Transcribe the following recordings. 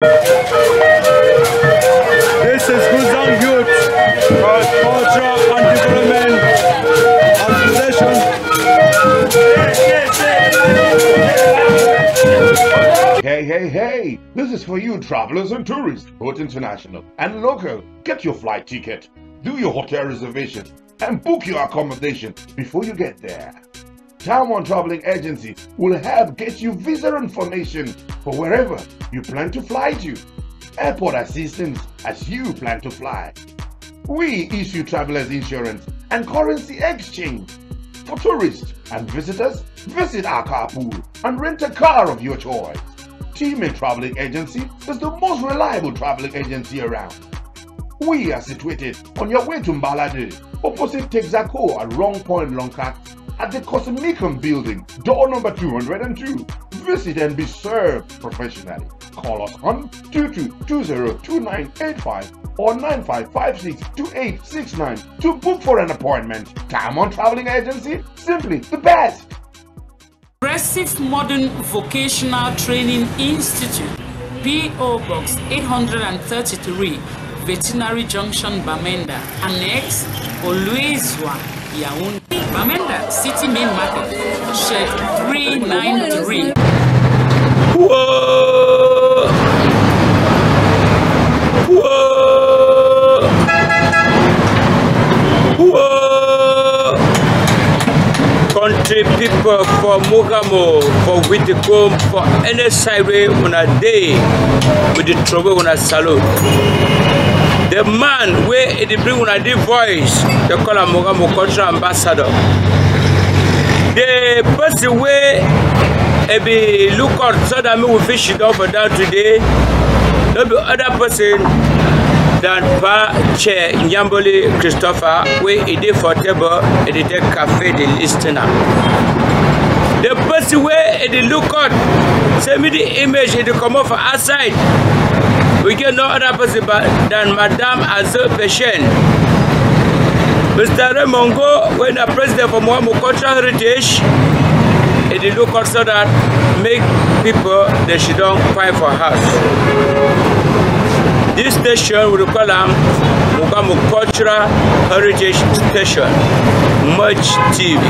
This is Guzang Youth Culture and Development Association. Hey, this is for you travelers and tourists, both international and local. Get your flight ticket, do your hotel reservation, and book your accommodation before you get there. Time One Traveling Agency will help get you visa information for wherever you plan to fly to, airport assistance as you plan to fly. We issue travelers insurance and currency exchange. For tourists and visitors, visit our carpool and rent a car of your choice. Team Traveling Agency is the most reliable traveling agency around. We are situated on your way to Mbalade, opposite Texaco at Wrong Point, Longcat, at the Cosmicum building, door number 202. Visit and be served professionally. Call us on 22202985 or 95562869 to book for an appointment. Time One Traveling Agency, simply the best. Progressive Modern Vocational Training Institute, P.O. Box 833, Veterinary Junction, Bamenda, Annex, Oluezwa, Yaoundé, Bamenda City Main Market, Shed 393. Whoa! Whoa! Whoa! Country people for Mogamo, for Witticombe, for any side way on a day with the trouble on a salute. The man where it bring on a deep voice, they call him Mogamo Cultural Ambassador. The person where be look out so that me will fish it over down today. No be other person than Pa Che Nyamboli Christopher, where he did for table and he take cafe the listener. The person where he look out, send me the image and come off outside. We get no other person than Madame Azul Peshen. Mr. Remongo, when the president for Moamo Cultural Heritage, and they look out so that make people they should don't fight for house. This station we call them Mogamo Cultural Heritage Station, Much TV.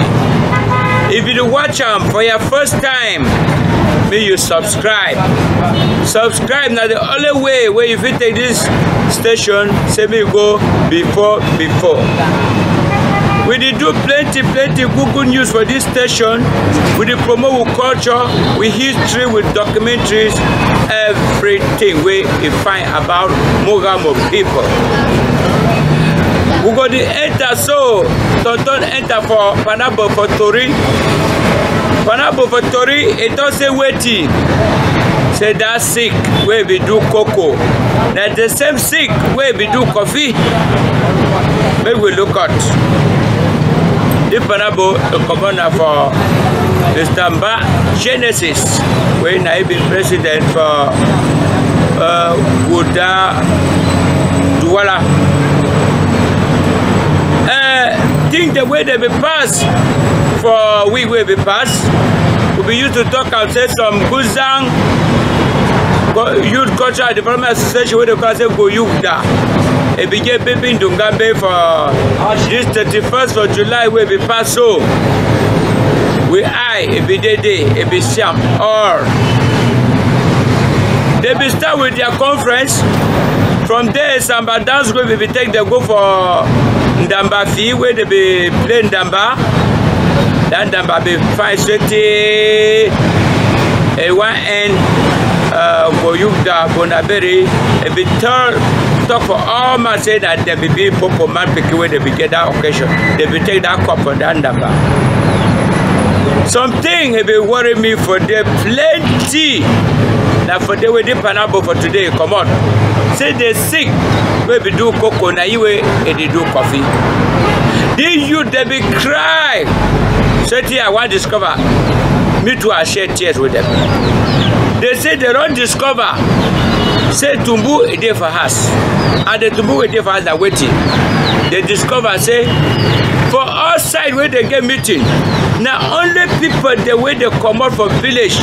If you watch them for your first time, may you subscribe. Subscribe now the only way where if you take this station, say me go before. We did do plenty good news for this station. We did promote culture, with history, with documentaries, everything we find about Mogamo people. We got the enter so don't enter for Panabo for Tori. Panabo for Tori, it doesn't waiting. Say that sick where we do cocoa. That the same sick where we do coffee. Maybe we look at. The Panabo commander for the Stamba Genesis, when I been president for Wuda Douala. Think the way they be passed for we will be passed. We used to talk and say some Guzang Youth Cultural Development Association where they call say Go Yukda. It began baby in Dungambe for this 31st of July where we pass so. We it be day, it be Siam or they be start with their conference. From there, Samba dance group we take they go for Ndamba fee where they be play Ndamba. Then Ndamba be 5:30 one end Boyuda Bonaberi a bit talk for all man say that they be people man pick where they be get that occasion. They be take that cup for that Ndamba. Something he be worry me for the plenty. Now for the way they Panabo for today, come on. Say they sick, we be do cocoa, na iwe, and they do coffee. The youth they be cry. Say I want to discover. Me too, I share tears with them. They say they don't discover. Say Tumbu is there for us. And the Tumbu is there for us that waiting. They discover, say, for outside where they get meeting. Now only people the way they come out from village,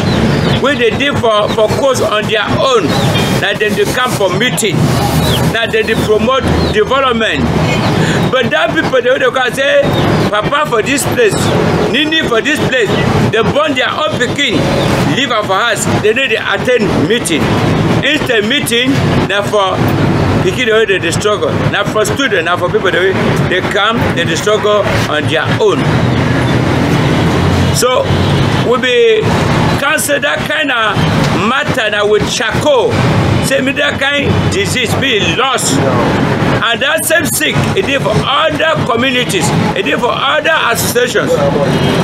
where they did for course on their own. Now then they come for meeting. Now then they promote development. But that people they can say, Papa for this place, Nini for this place, they burn their own pikin, leave for us. They need to attend meeting. Instead meeting, now for pikin the way they struggle. Now for students, now for people the way they come, they struggle on their own. So we be cancel that kind of matter now with charcoal. Say me that kind disease be lost. And that same sick, it is for other communities, it is for other associations.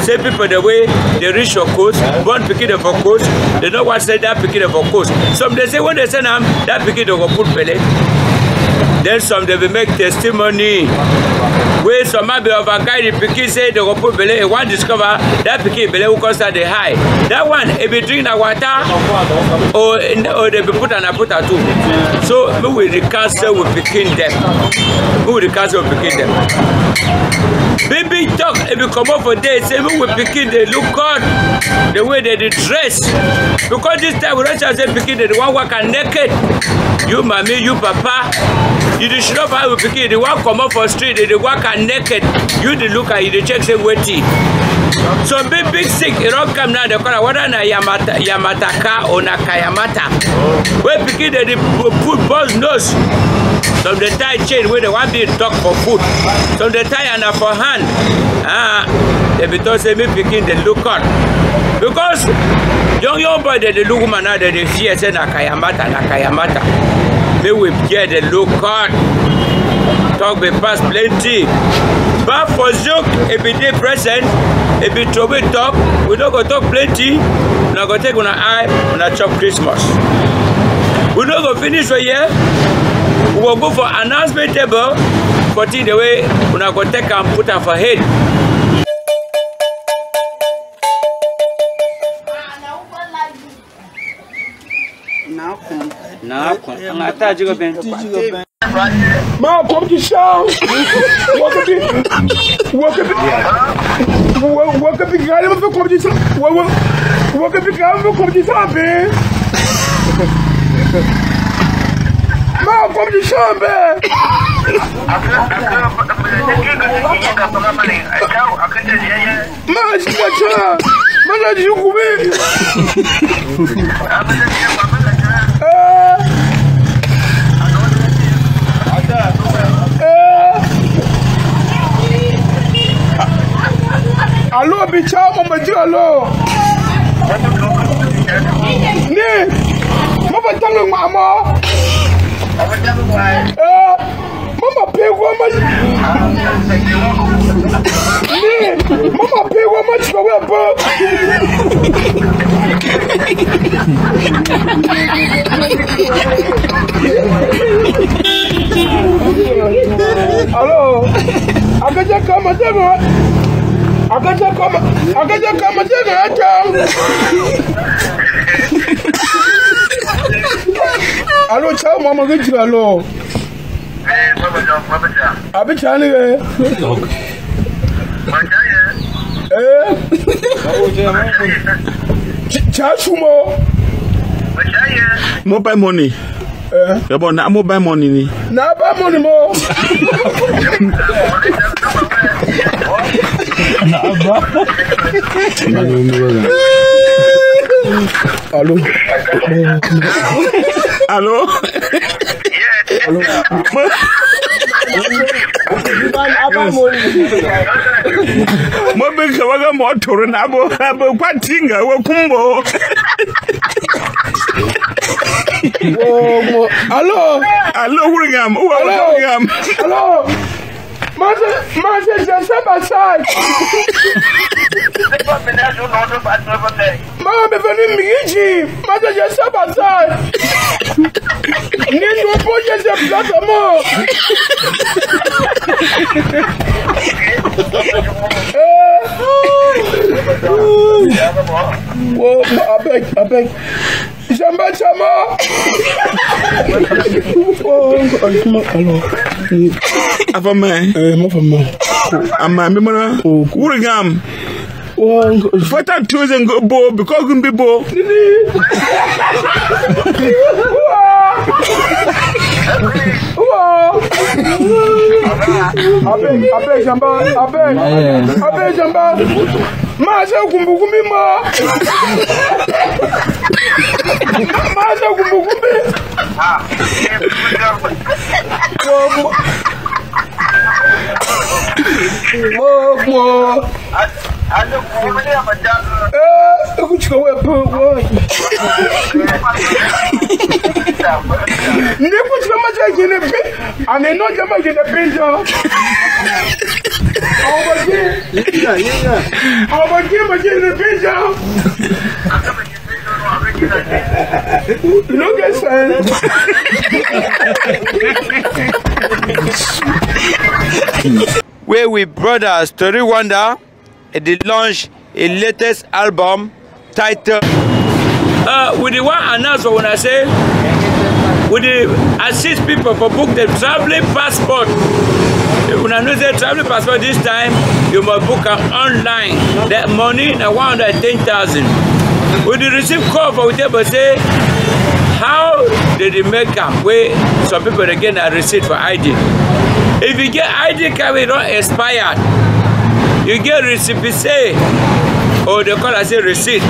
Say people the way they reach your coast, born picking for coast, they know what say that picking for coast. Some they say when they send them, that picking they go put belly. Then some they will make testimony. Where some might be of a guy the picking say they go put belly, one discover that picking belly will cost the high. That one if you drink the water or they be put on a put too. So we will recastle with picking them. We will recastle with picking them. Baby talk if you come up for days, say we will picking they look good the way they dress. Because this time we don't say picking the one walk naked. You mommy, you papa, you should not buy with picking the one come up for street, they walk naked. You the look at you the check say waiting. So big sick, it don't come now the corner whether na Yamataka or na Kayamata. Where picking the food boss nose. Some they tie chain where they want to talk for food. Some they tie and for hand. They be told say me picking the look out. Because young boy they look man now they fear say na Kayamata. They will get the look out. Talk be pass plenty. But for joke, if it is present, if it trouble talk, we don't go talk plenty. We not go take on our eye on a chop Christmas. We don't go finish for here. We will go for announcement table. But in the way, we not go take and put her for head. Now, I'm attached to Ben. Ma, come to show. Walk up the guy of the competition. Walk up the guy of the competition. Ma, come to show, man. Ma, she's a child. Man, you go away. Allo, bicha, mama di allo. Ni, mama tango mama. Mama pego ma. Ni, mama pego ma chwa ba. Allo, akaja kama jamaa. Akaja kama tena hata. Allo chao mama gidi allo. Abi chani we. Chashumo. Mobile money. Yabo na mobile money ni. Na ba money mo. Allo. Allo. Mo be kawaga motor na abo kwatinga wo kumbo. Allo William. Allo. Mas já sabe passar. Mama, vem me mas já sabe passar. Nem não pode ser plata, amor. Abeg. Jamba chama. Afama. Mafama. Ama me mona. William. Fata tuze ngo because gumbi bo. Abe jamba. Maze kumbi ma. Maze kumbi. Mo. Where we brothers to Rwanda, they launched a latest album titled with the one announcement when I say with the assist people for book the traveling passport. When I know the traveling passport this time, you must book an online. That money na 110,000. When you receive call for whatever say, how did they make up? Where some people again a receipt for ID. If you get ID card we don't expired, you get receipt say, or they call us a receipt.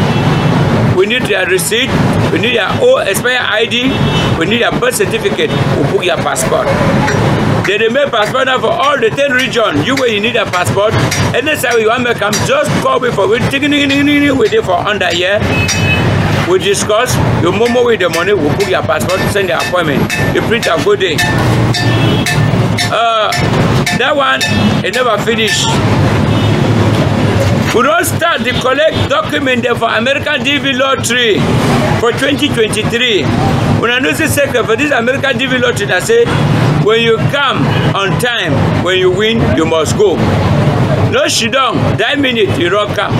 We need your receipt, we need your old expired ID, we need your birth certificate, we book your passport. They make passport now for all the 10 regions. You where you need a passport, anytime you want to come, just call me for wait for under here. We discuss, you momo with the money, we book your passport, send your appointment. You print a good day. That one, it never finished. We don't start to collect documents for American DV Lottery for 2023. When I know the second for this American DV Lottery, I say, when you come on time, when you win, you must go. No shit down, that minute you don't come.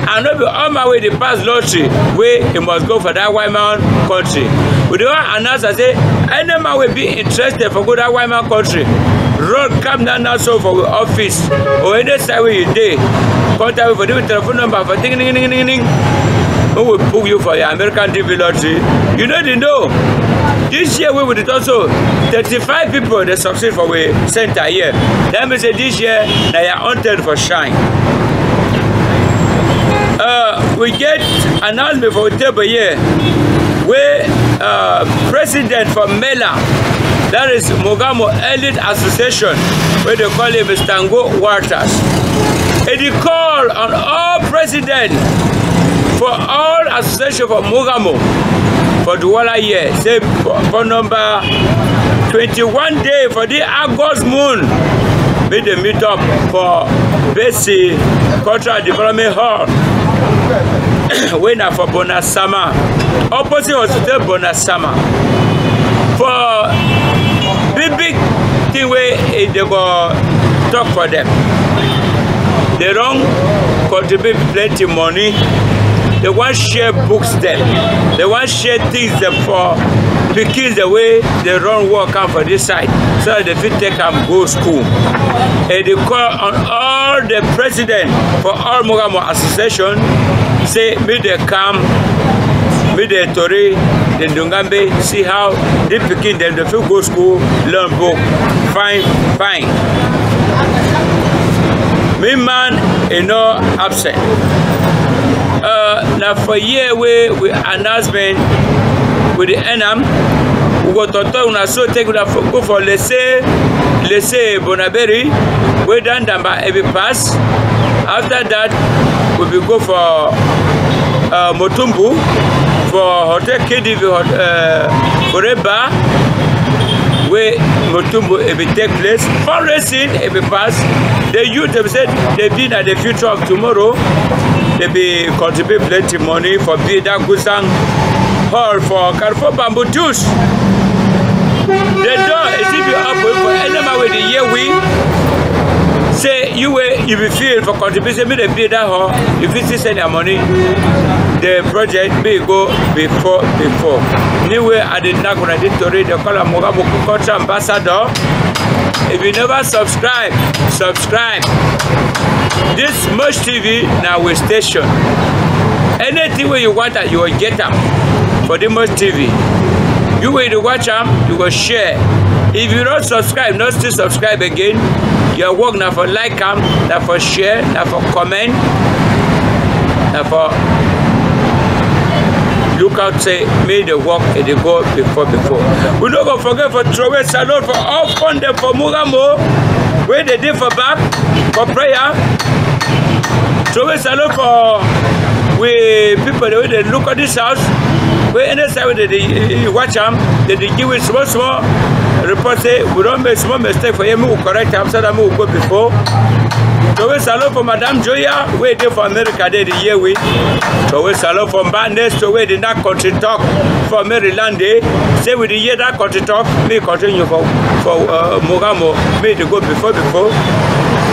I know be on my way to pass lottery, where you must go for that white man country. We don't announce, I say, any man will be interested for go that white man country. Road come down now so for the office or any side where you day. Contact me for the telephone number for ding. We will book you for your American DV Lottery. You know they know. This year we will also 35 people that succeed for we center here. That means this year they are haunted for shine. We get announcement for the table here where president for MELA, that is Mogamo Elite Association, where they call him Stango Waters. And he call on all presidents for all association for Mogamo for the whole year. Say for number 21 day for the August moon. Made the meet up for BC Cultural Development Hall. Winner for Bonasama. Opposite hospital Bonasama. For big thing where they go talk for them. They don't contribute plenty money. They want share books them. They want share things them for the kids the way they run work out for this side. So that they fit take them go school. And they call on all the president for all Mogamo association. Say me they come, me they Tori, the Dungambe, see how they picking them, they fit go school, learn book. Fine. Me man is not absent. Now for year we announcement with the ENAM, we go to talk na so take una go for laissez Bonaberi, we done by every pass. After that, we will go for Motumbu for Hotel KDV Foreba, where Motumbu will take place. Fundraising every pass. The youth have said they been at the future of tomorrow. They be contribute plenty money for Bida Gusang Hall for Carrefour Bamboo Juice. The door is even open for any man with the year we say you will feel for contribution with the Bida Hall. If you send your money, the project may go before. Anyway, I did not go to read the color Mogamo Culture Ambassador. If you never subscribe. this Merge TV now we station. Anything where you want that, you will get them for the Merge TV. You will watch them, you will share. If you don't subscribe, not still subscribe again, your work now for like them, now for share, now for comment, now for look out, say, made the work and they go before. We don't go forget for throw a salute for all funded for Mugamo, where they did for back, for prayer. Throw a salute for we people the way they look at this house, where any side they watch them, they give it small report say we don't make small mistake for him, we will correct them so that we will go before. So we salute for Madame Joya, we did for America the year with. So we salute for Bandits, so we did not country talk for Maryland day. Say we did hear that country talk, me continue for Mugamo, me to go before.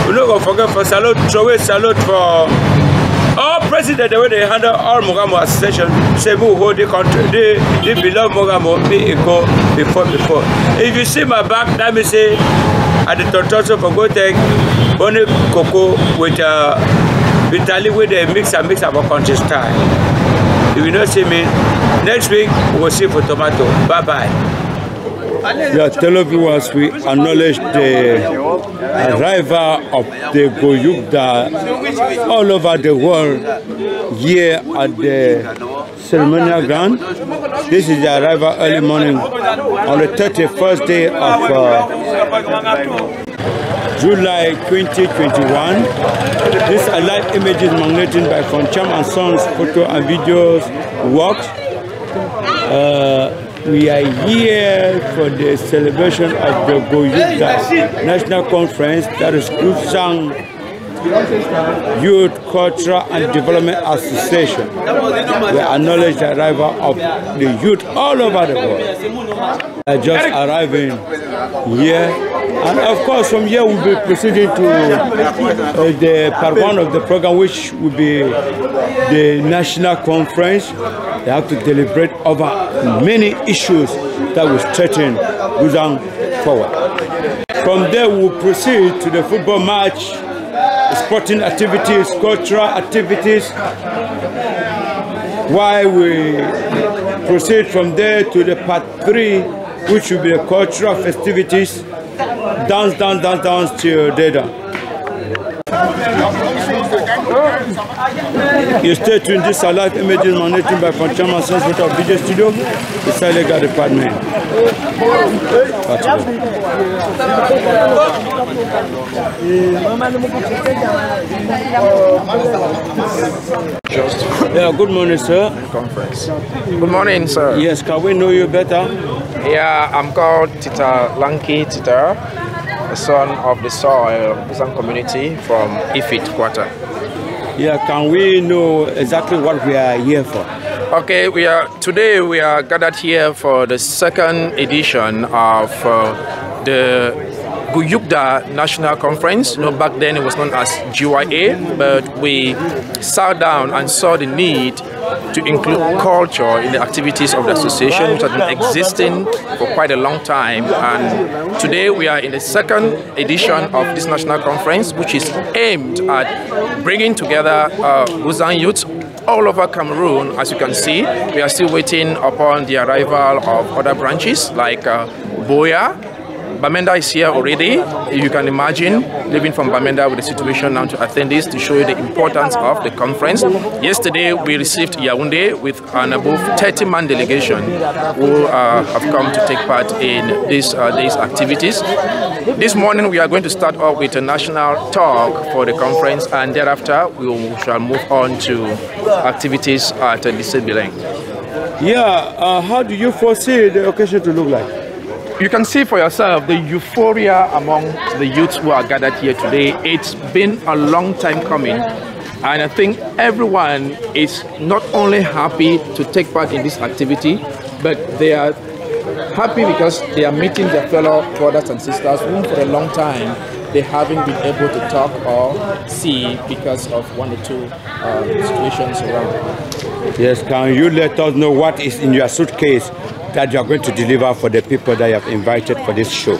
We don't go forget for salute, so we salute for all president the way they handle all Mugamo association. Say we hold the country, they belong Mugamo, me go before. If you see my back, that me say at the Tortoso for go take Bonnie Cocoa with Vitali with a mix of a country style. If you don't see me, next week we'll see for tomato. Bye-bye. Yeah, tell viewers we acknowledge the arrival of the Goyukda all over the world here at the ceremonial ground. This is the arrival early morning on the 31st day of July 2021. These are live images magneted by Foncham and Sons photo and videos works. We are here for the celebration of the Goyukda National Conference, that is Guzang Youth Cultural and Development Association. We acknowledge the arrival of the youth all over the world. They are just arriving here. And of course, from here we'll be proceeding to the part one of the program, which will be the national conference. They have to deliberate over many issues that will strengthen Guzang forward. From there, we'll proceed to the football match, sporting activities, cultural activities. While we proceed from there to the part 3, which will be the cultural festivities, dance till data. You stay tuned. This are live images managed by Foncham and Sons of Video Studio, the Silega department. Yeah, good morning, sir. Conference. Good morning, sir. Yes, can we know you better? Yeah, I'm called Tita Lanky Tita, the son of the soil Guzang community from Ifit Quarter. Yeah, can we know exactly what we are here for? Okay, today we are gathered here for the second edition of the Goyukda National Conference. You know, back then it was known as GYA, but we sat down and saw the need to include culture in the activities of the association, which has been existing for quite a long time. And today we are in the second edition of this national conference, which is aimed at bringing together Guzang youth all over Cameroon. As you can see, we are still waiting upon the arrival of other branches like Boya. Bamenda is here already. You can imagine living from Bamenda with the situation now to attend this, to show you the importance of the conference. Yesterday we received Yaoundé with an above 30-man delegation who have come to take part in this day's activities. This morning we are going to start off with a national talk for the conference, and thereafter we shall move on to activities at Lycée Bileng. Yeah, how do you foresee the occasion to look like? You can see for yourself the euphoria among the youths who are gathered here today. It's been a long time coming, and I think everyone is not only happy to take part in this activity, but they are happy because they are meeting their fellow brothers and sisters whom for a long time they haven't been able to talk or see because of one or two situations around. Yes, can you let us know what is in your suitcase that you are going to deliver for the people that you have invited for this show?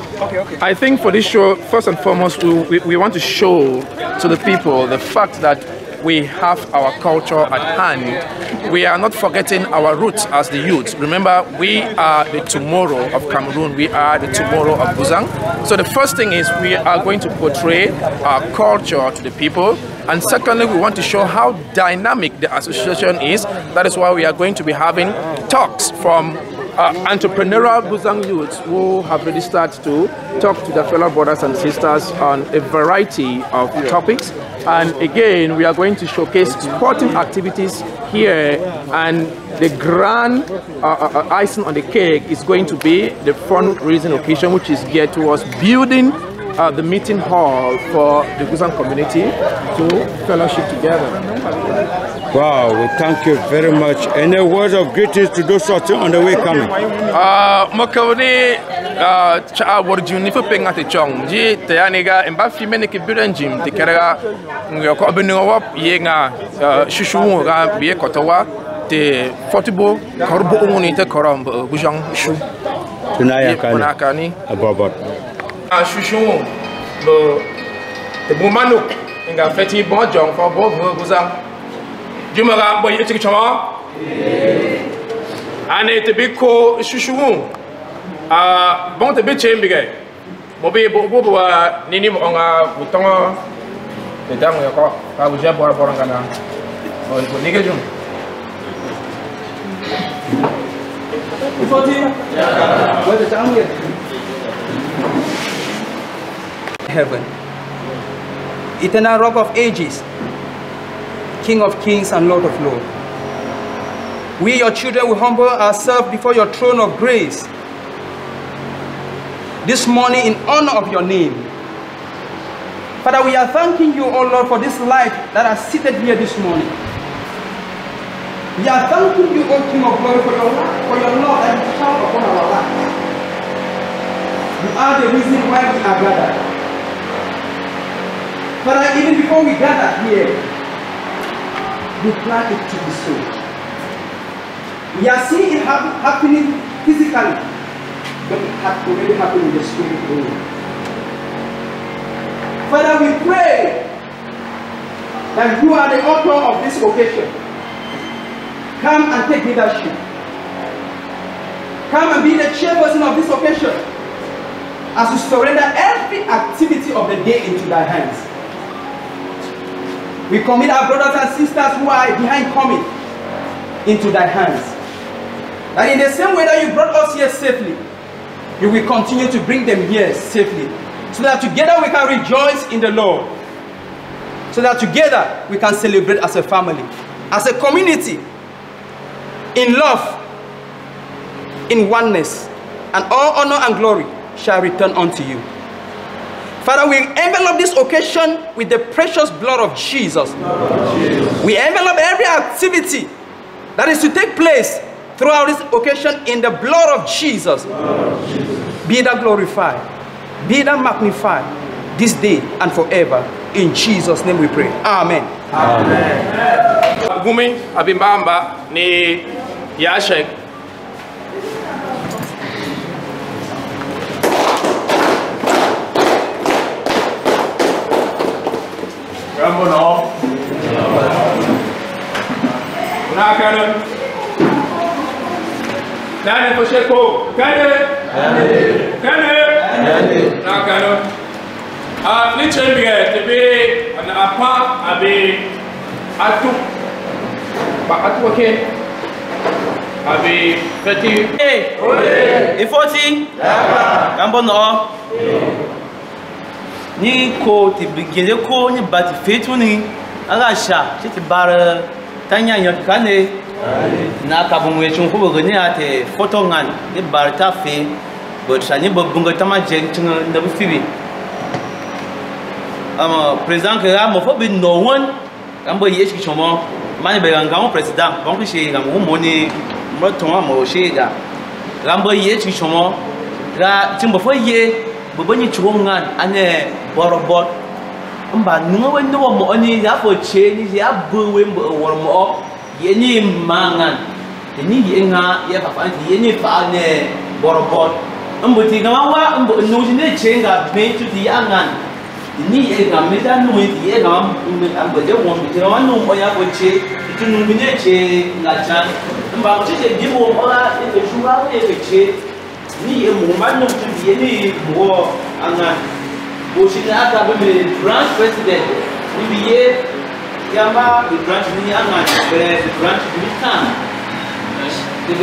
I think for this show, first and foremost, we want to show to the people the fact that we have our culture at hand. We are not forgetting our roots as the youth. Remember, we are the tomorrow of Cameroon. We are the tomorrow of Buzang. So the first thing is we are going to portray our culture to the people. And secondly, we want to show how dynamic the association is. That is why we are going to be having talks from entrepreneurial Buzang youths who have registered to talk to their fellow brothers and sisters on a variety of topics. And again, we are going to showcase sporting activities here, and the grand icing on the cake is going to be the fundraising occasion, which is geared towards building the meeting hall for the Buzang community to fellowship together. Wow, we thank you very much. Any words of greetings to those sorting on the way coming? Makawni cha warjuni fu penga te chong ji te aniga emba fimene ke biran jim te kera ngo ko benu wap yenga shushu ga biye kotowa te fotibo korbo ngoni te koram bujang shu Tunaya kani abobot shushu bo te bumanu nga feti bon jong fo bo buzang Jumaga boy etik chama ane te biko shushu bon te biche mbige mobi bo nini mo nga butongo te dang yo ko ka buje bor ngana o ko nige jum ifoti what the dang ye heaven, eternal rock of ages, King of kings and Lord of lords. We, your children, will humble ourselves before your throne of grace this morning in honor of your name. Father, we are thanking you, O Lord, for this life that are seated here this morning. We are thanking you, O King of glory, for your love that you shower upon our lives. You are the reason why we are gathered. Father, even before we gather here, we plan it to be so. We are seeing it happening physically, but it has already happened in the spirit world. Father, we pray that you are the author of this occasion. Come and take leadership. Come and be the chairperson of this occasion as we surrender every activity of the day into thy hands. We commit our brothers and sisters who are behind coming into thy hands. That in the same way that you brought us here safely, you will continue to bring them here safely, so that together we can rejoice in the Lord. So that together we can celebrate as a family, as a community, in love, in oneness, and all honor and glory shall return unto you. Father, we envelop this occasion with the precious blood of Jesus. We envelop every activity that is to take place throughout this occasion in the blood of Jesus. Be thou glorified, be thou magnified this day and forever. In Jesus' name we pray. Amen. Amen. Gumi abimbamba ni yashek. Rambo no. Nakano. Nani posheko. Kane. Nakano. Ni chembiga tebe ana apa abi atu. Ba atu okay. Abi feti. Ifoti. Rambo no. Ni ko ti bigele ko ni bati fetu ni aga sha ti bar tanya nyot kane na ka bumwe chung ko bo ni ate photo ngan ni bar ta fe bo shani bo bunga tama je chung na bu fibi president ke ga mo fo bi no won ambo yeshi chomo mani be ga ngam president bon ko shi ga mo mo ni mo tonwa mo shi ga gambo yeshi chomo ga timbo fo ye bobani chuongan ane borobot mba nungo wendo mo oni ya fo che ni ya buwe mo wor mo ye ni mangan ni yenga ya papa ni ni fa ne borobot mbuti ngwa mbu no ne chenga me tu di angan ni yenga meta no di yenga ambo je won bi wa no mo ya ko che tu no ne che la chan mba che di mo ora e shuwa e che ni e mo man no tu di ni mo angan bo shi na aka be branch president ni biye yamba the branch ni angan the branch ni kan the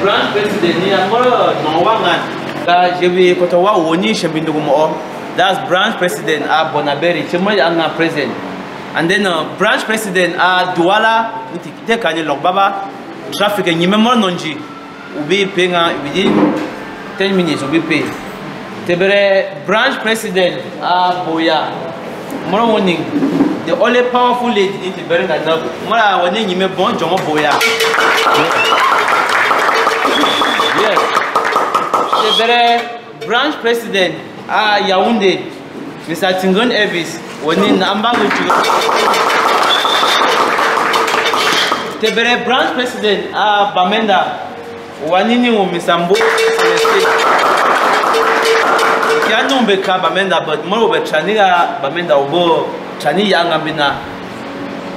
branch president ni amoro no wangan ka jebi ko to wa woni shebindu mo that's branch president a Bonaberi chemo anga president and then branch president a Douala te kanye lokbaba traffic nyime mo nonji ubi penga within 10 minutes ubi pay tebere branch president a Boya mo woni the only powerful lady in Tiberi na mara woni nyime bon jomo Boya yes tebere branch president a Yaoundé Mr. Tingon Elvis woni namba wuju tebere branch president a Bamenda wanini wo Mr. Mbo Celeste ya nombe ka Bamenda but mo be chaniga Bamenda obo chani yanga bina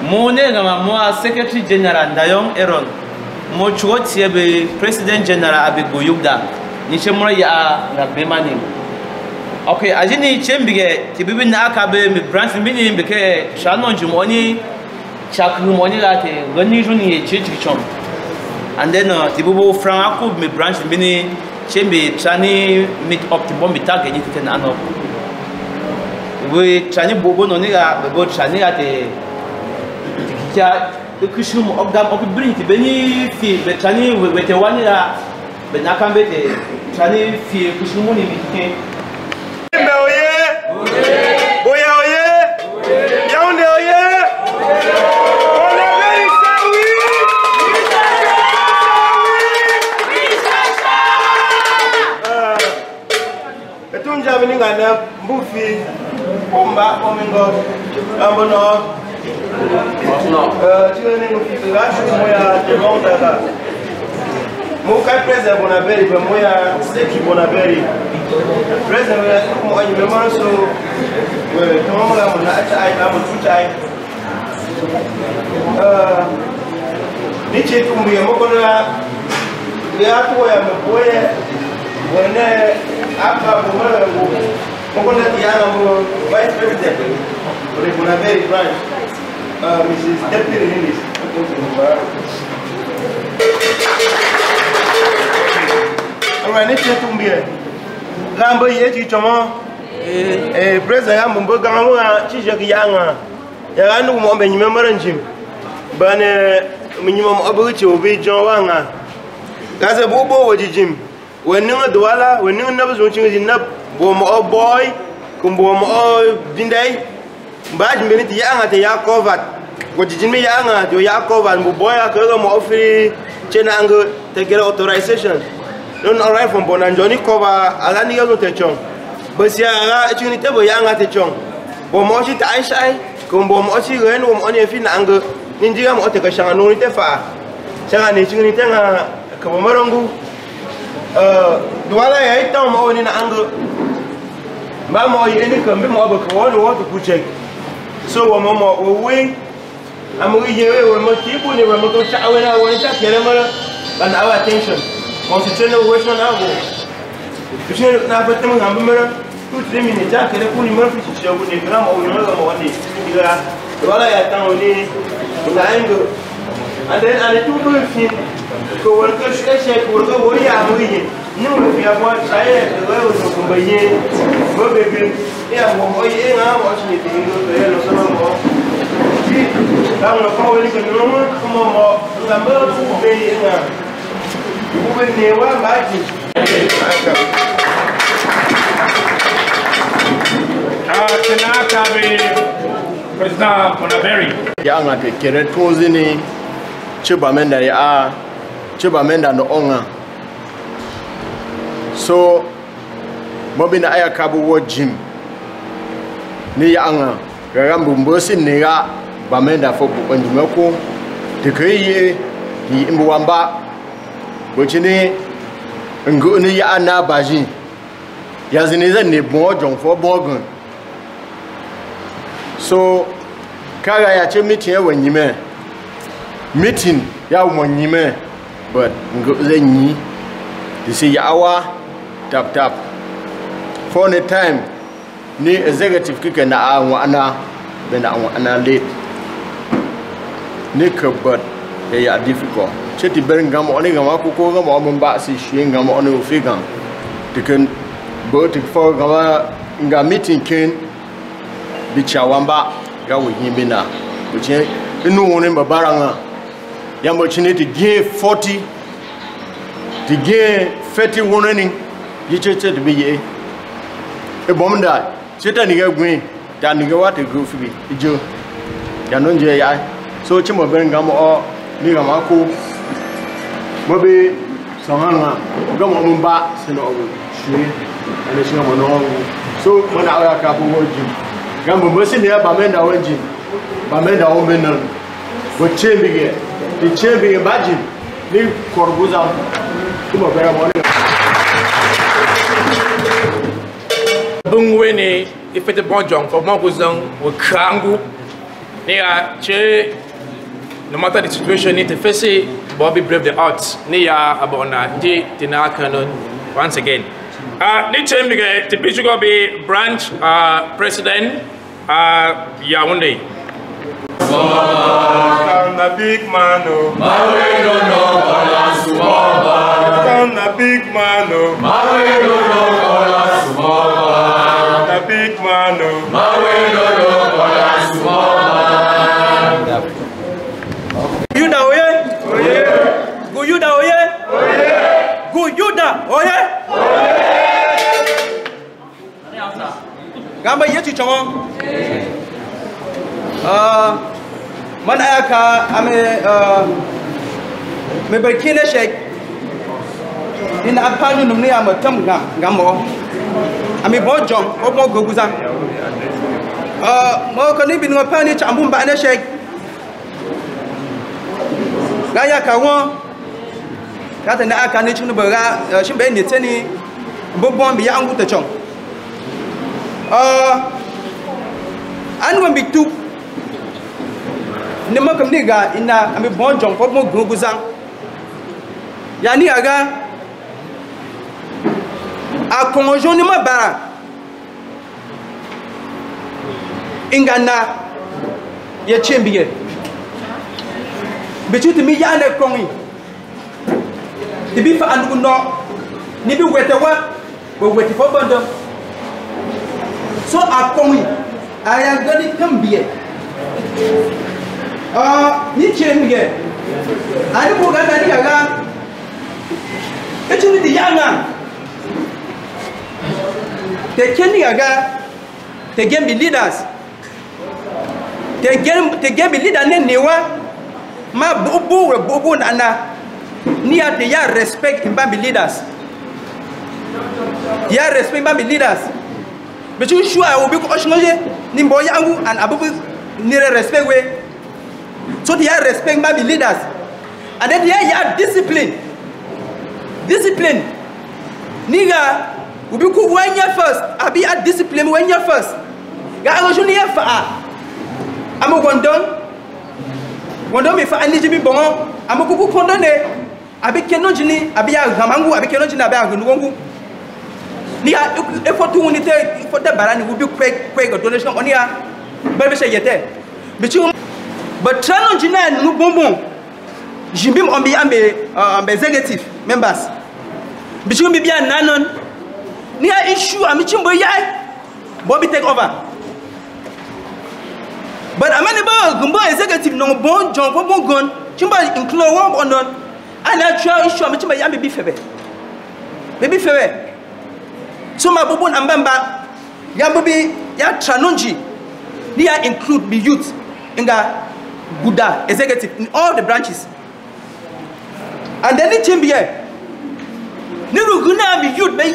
mo ne ngama mo secretary general Ndayong Eron mo chuotie be president general Abigo Yugda ni chemora ya na bemani okay ajini chembige tibibi na akabe mi branch mini beke shanon jumoni chakumoni late gani juni chichichom and then tibubo franco mi branch mini chembe chani meet up to bomb target ni tena ano we chani bobo no niga bobo chani ate tikija ekushum ogam okubrin tibeni fi be chani we te wani la be nakambe te chani fi ekushumuni bitke Boya oye! Yaoundé oye! Bonaberi sawi! Etunja bininga na mbufi omba omingo ambono chini ngufi rashu moya demonda la Muka president Bonaberi be moya seki Bonaberi president mo anyi be man so we tomo la mo na ai na mo tutai ni che tumbi mo kona ya to ya mo boye wene aka mo mo kona diana mo vice president for the Bonaberi branch Mrs. Deputy Minister alright ni che tumbi Gambo yeji chomo president ya mbo gamu chije kiyanga ya ganu mo be nyime maranjim bane minyima mo abuchi obi jon wanga gaze bobo wajijim weninga Douala weninga nabuzo chingi nab bo mo boy kumbo mo bindai mbaji beniti yanga te ya covered wajijim yanga do ya covered mbo boy ka mo ofri chena ango te get authorization non arrive from Bonanjoni cover alani yazo te chong basi aga chini tebo yanga te chong bo mo chi tai sai kumbo mo chi ren wo mo ne fi na ango ninjiga mo te ka shanga no te fa shanga ni chini te nga ka bo marongu Douala ya ita mo ni na ango ba mo yi ni ka mbi mo ba ko wo to ku check so wo mo we amu yewe wo mo ti bu ni wo mo to cha we na wo ni ta kere mara ban our attention concentrate on what's on our goal. Je na pas tellement ngambara toutes les minutes à kere ku ni mo fi chi wo ni gram o ni mo ni diga Douala ya ta o ni na ango and then and to do it ko worker shake worker wo ya amu yi ni mo fi abo sai de wo so ko baye bo bebe ya mo mo yi nga mo chi ni tingo to ya lo so mo ji ta mo ko weli ko no mo ngamba ku be nga ku be ne wa baji tena kabe President Bonaberi ya nga te kere tozini Bamenda ya Bamenda no onga so mobina aya kabu wo gym ni ya nga garambu mbosi ni ga Bamenda fo bu onjumeko te kriye ni imbuwamba bochini ngoni ya na baji ya zineza ne bon jon fo bogun so kaga ya che meeting ya wanyime meeting ya wanyime but nyi this is our tap for the time ni executive kike na ana bena ana late ni but ya difficult cheti berngam oni gama ko gama on ba si shi gama oni ofigan tiken but for gama nga meeting ken bichawamba ga wohimina buche inu woni babaranga ya mo chini to give 40 to give 30 wonani yichete to be ye e bomda cheta ni ga gwin ta ni ga wate go fi ijo ya no nje ya so chimo berngam o ni gama ko mobe sahanga gama mun ba sino ogo shi ana shi gama no so mana aya ka bo woji gamba mo sini ya ba menda woji ba menda o menan bo chembige ti chembige baji ni korbuza kuma bera mo ni bungwene ifete bonjong for monguzang wo krangu ni a che no matter the situation need to face it Bobby brave the odds ni ya abona di tinakanon once again ni chembige the Pichugo be branch president Yaoundé Come the big man, oh. Mawe no no kola sumoba. Come the big man, oh. Mawe no no kola sumoba. The big man, oh. Mawe no no kola sumoba. Yuda oye? Oye. Go Yuda oye? Oye. Go Yuda oye? Oye. Gamba yetu chongo. Man aka ame me berkine shek in apanu numni amatam gamo ami bojong omo goguza mo ko ni bin ngapani chambum ba ne shek gaya ka won kata na aka ni chunu baga shimbe ni teni bobon bi yangu ta chong anwan bi tu ni makam ni ga ina ami bonjong ko mo guguzang yani aga a konjo ni mabara ingana ye chembiye bechuti mi ya ne kongi tibi fa andu no ni bi wetewa bo weti fo bondo so a kongi aya gani kambiye ni chemge ani ko ga ni ga echini di yanga te keni ga te game leaders te game leader ne newa ma bobo na ni ya te ya respect mbambi leaders ya respect mbambi leaders but you sure obi ko oshoje ni mbo yangu and abubu ni respect we so they are respect by the leaders and then they are discipline niga ubiku wanya first abi at discipline wanya first ga ago ni fa amu gondon me fa aniji bi bon amu ku kondone abi kenon jini abi ya gamangu abi kenon jini abi ya gunungu ni a opportunity for the barani ubi kwek donation on ya bebe se yete bichu but tranon jina nu bonbon jimbim ombi ambe executive members bichu bi bia nanon ni a issue amichimbo yai bobi take over but amani ba gumbo executive no bon jon ko bon gon chimba include one onon and actual issue amichimba yambe bi febe so ma bobon ambamba yambi ya tranonji ni ya include the youth inga Buddha executive in all the branches and then the team here ni ruguna bi youth be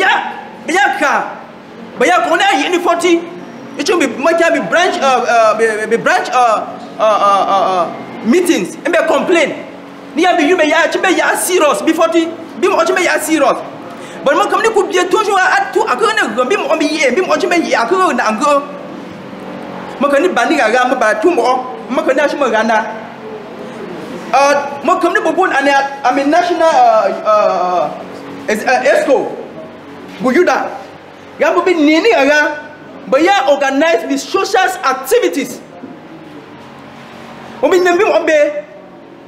ya kona yi ni 40 it should be making be branch meetings and be complain ni ya bi you be ya chibe ya serious be 40 bim ochime ya serious but mo kamni ku bie toujours atu akone go bim o mi ye bim ochime ya akone na ngo mo kani bani ga mo ba tu mo kani ashimo ga na mo kamni bobon ane am national ESCO Guyuda gambo bi nini ga but ya organize the social activities o mi nembi mo be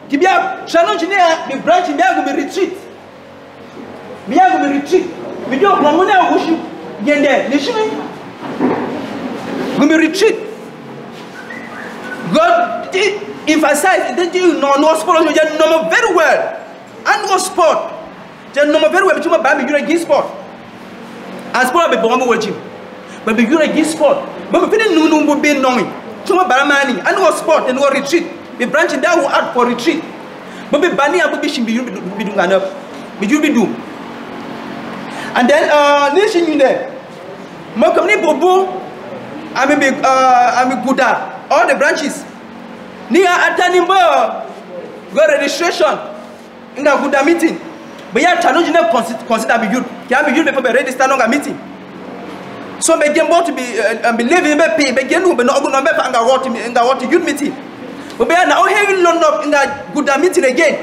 kibia challenge ni the branch bi go be retreat we do promote na worship gende ni shimi go be retreat God emphasize that you no sport you know very well and no sport you know very well between ba me you sport and sport be bombo worship but be you sport but be fini no be no tuma baramani and no sport and no retreat be branch that will add for retreat but be bani and be shimbi be do ngana be you be do and then nation you there mo come ni bobo I'm Guda all the branches ni attending go registration in the Guda meeting but ya challenge na consider be youth can be youth people be register no meeting so be game to be living be pay be game no be no go no be anga what youth meeting but be na o heavy loan up in the Guda meeting again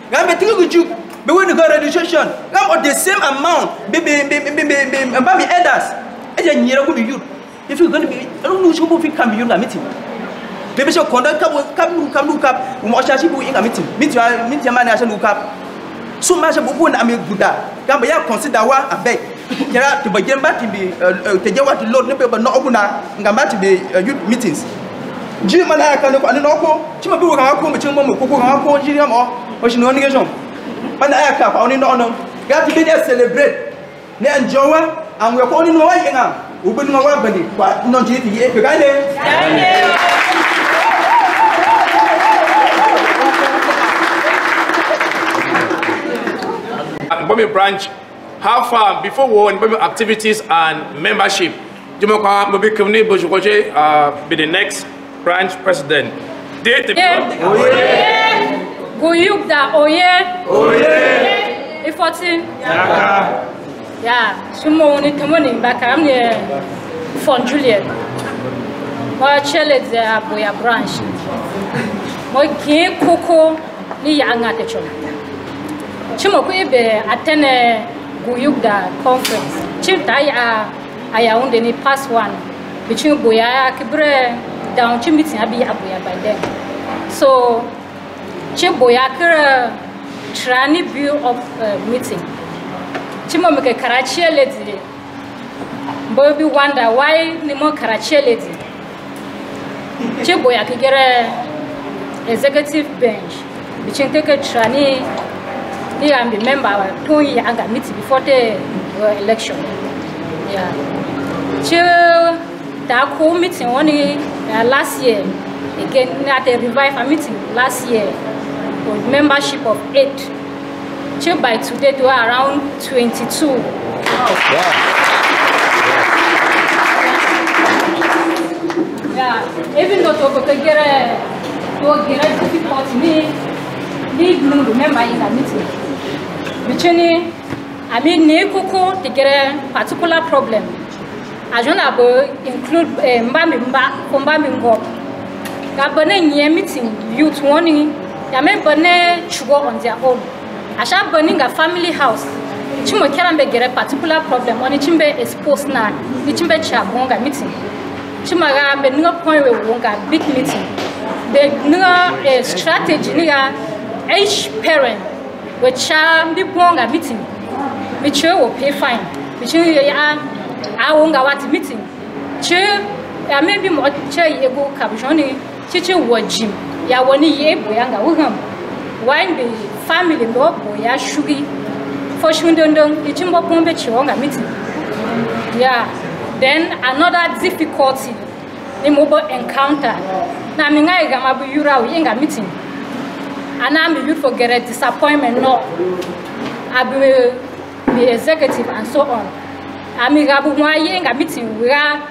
ga be think you be when you go registration come of the same amount be elders e je nyira go be youth if you going to be I don't know who fit come you meeting maybe so conduct come look up we must actually in a meeting meet man actually look up so much bobo na me Guda gamba ya consider wa abeg kira to begin back to be to get what load no people no oguna ngamba to be youth meetings ji man aka no no ko chima bi wo kan ko me chimo mo ko kan ko ji am o shi no nigation man aka ko oni no got to be there celebrate ne enjoy and we ko oni no wa yenga ubenu ma wa bani kwa no ji ti e ga ne Bomi branch, how far before war and Bomi activities and membership? Jumaka Bobi Kamni Bojukoje be the next branch president. Guyukda Oye 14 yeah, sumo ni tamoni baka amne Fon Juliet. Mo chele de Aboya branch. Mo ki koko ni yanga te chona. Chimo ko be attend Guyukda conference. Chimta ya Yaoundé ni pass one between Boya Kibre down to meeting abi Aboya by then. So Boya kira trani view of meeting. Chimo make Karachi lady. Bobby wonder why ni mo Karachi lady. Boya kigere executive bench. Between take a trani. They am the member 2 years ago meeting before the election. Yeah. That cool meeting only last year. Again at a revive a meeting last year with membership of 8. By today to around 22. Yeah. Even though to get difficult need no remember in the meeting. Between I mean ne koko to get a particular problem. I don't include mbami ngo. Gabane nye meeting youth warning. Yame bane chugo on their own. Asha burning a family house. Chimo kerambe get a particular problem. Oni chimbe exposed na. Ni chimbe chabonga meeting. Chimaga be no point we wonga big meeting. The no strategy niga each parent with child be bonga meeting. Miche will pay fine. Miche ya wonga what meeting. Che ya maybe mo che yego kabjoni chiche wajim. Ya woni ye boyanga wugam. Why the family no boya shugi for shundondong ichimbo pombe chiwonga meeting. Yeah. Then another difficulty the mobile encounter. Na minga igama bu yura we inga meeting. And I'm you forget a disappointment no. I will be executive and so on. Amiga bu mwa inga meeting we are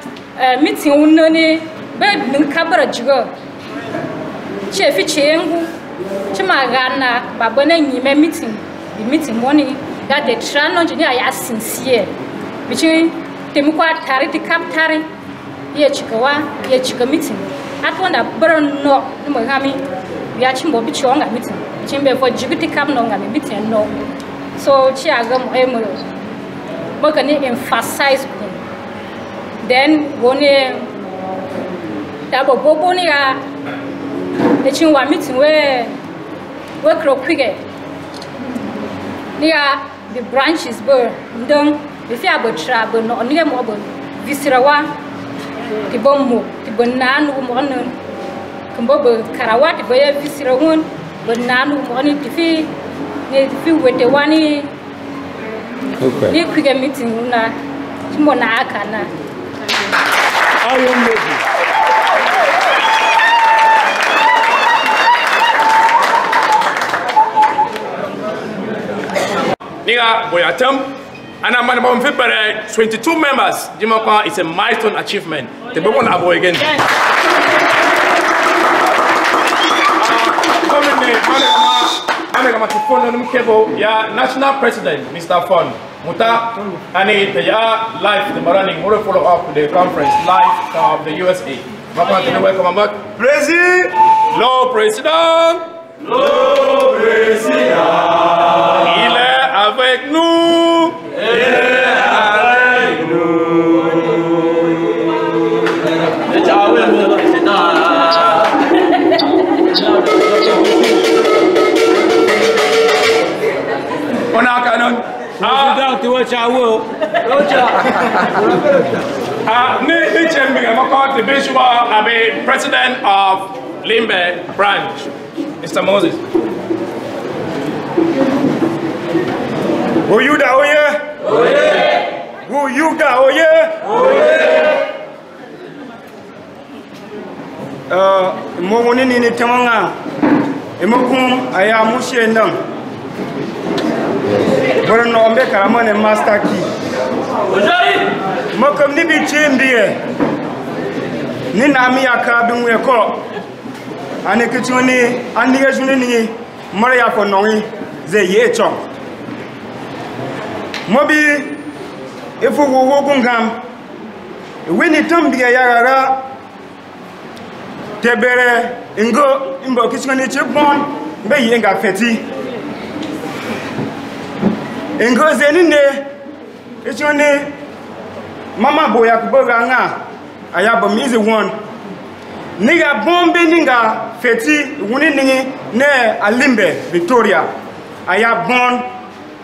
meeting unone be nkabara jigo. Chefi chengu chimagana babone nyime meeting the meeting morning ga de trano engineer ya sincere bichi temu kwa tari ti kap tari ye chika meeting atwanda burn no mo gami ya chimbo bichi onga meeting chimbe for jigiti kap no nga meeting no so chi agam emo mo can emphasize then gone tabo bobo ni ga echin wa meeting we kro kwige ni ga the branches ber ndong if ya bo trabo no ni ga mo bo visirawa ti bommo ti bonanu mo non kumbo bo karawati bo ya visirawon bonanu mo ni ti fi wete wani ni kwige meeting na chimo na akana ayo meji Niga Boyatam, and I'm about 22 members. Jimakwa is a milestone achievement. The people are boy again. National President, Mr. Fon, Muta, and the live, the running, more follow up with the conference live from the USA. Welcome back. President! Hello, President! Hello, President! Il est avec nous! Il est avec nous! On a canon. Tu vois, ciao. I'm president of Limbe branch, Mr. Moses. Who you da oye? Oye. Who you da oye? Oye. Mo woni ni tamanga. Emokum aya mushe ndam. Boro no ombe karamane master key. Ojari. Mo kom ni bi chimbiye. Ni na mi aka bi nwe ko. Ane kituni andi ga juni ni mara ya ko nongi ze ye chok. Mobi ifu wo gungam wini tambia yagara tebere ngo imbo kisngani chibon be yenga feti ngo zenine ichone mama boya kuboga nga ayabo mizi won niga bombe ninga feti wuni ningi ne alimbe Victoria ayabon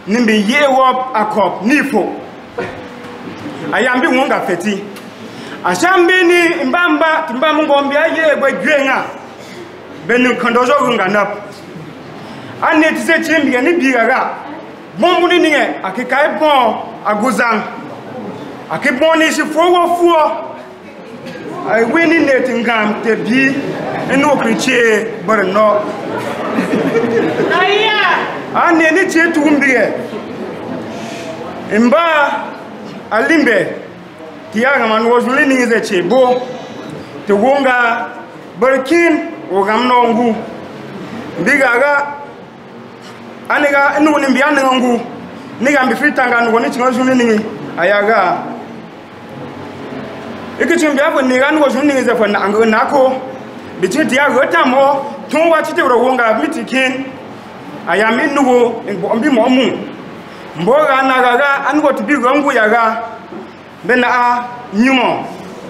nimbe yewop akop nifo ayambi wonga feti ashambi ni mbamba timbamu ngombi aye gwegwenga benu kondozo runga nap ane tise chimbi ni bigaga bombu ni ninge akikai bon aguzang akibon ni shifowo fuo ai wini netingam te bi eno kriche borno aya ane ni chetu umbie imba alimbe tiaga man wozuli ni ze chebo te wonga barkin ogamno ngu bigaga anega enu ni mbiane ngu niga mbifitanga ngoni chingozuli ni ayaga ikichimbi hapo niga ngozuli ni ze fana nako bichiti ya rotamo tunwa chite wonga mitikin ayami nugo mbi momu mboga nagaga ango tibigo ngu yaga bena a nyumo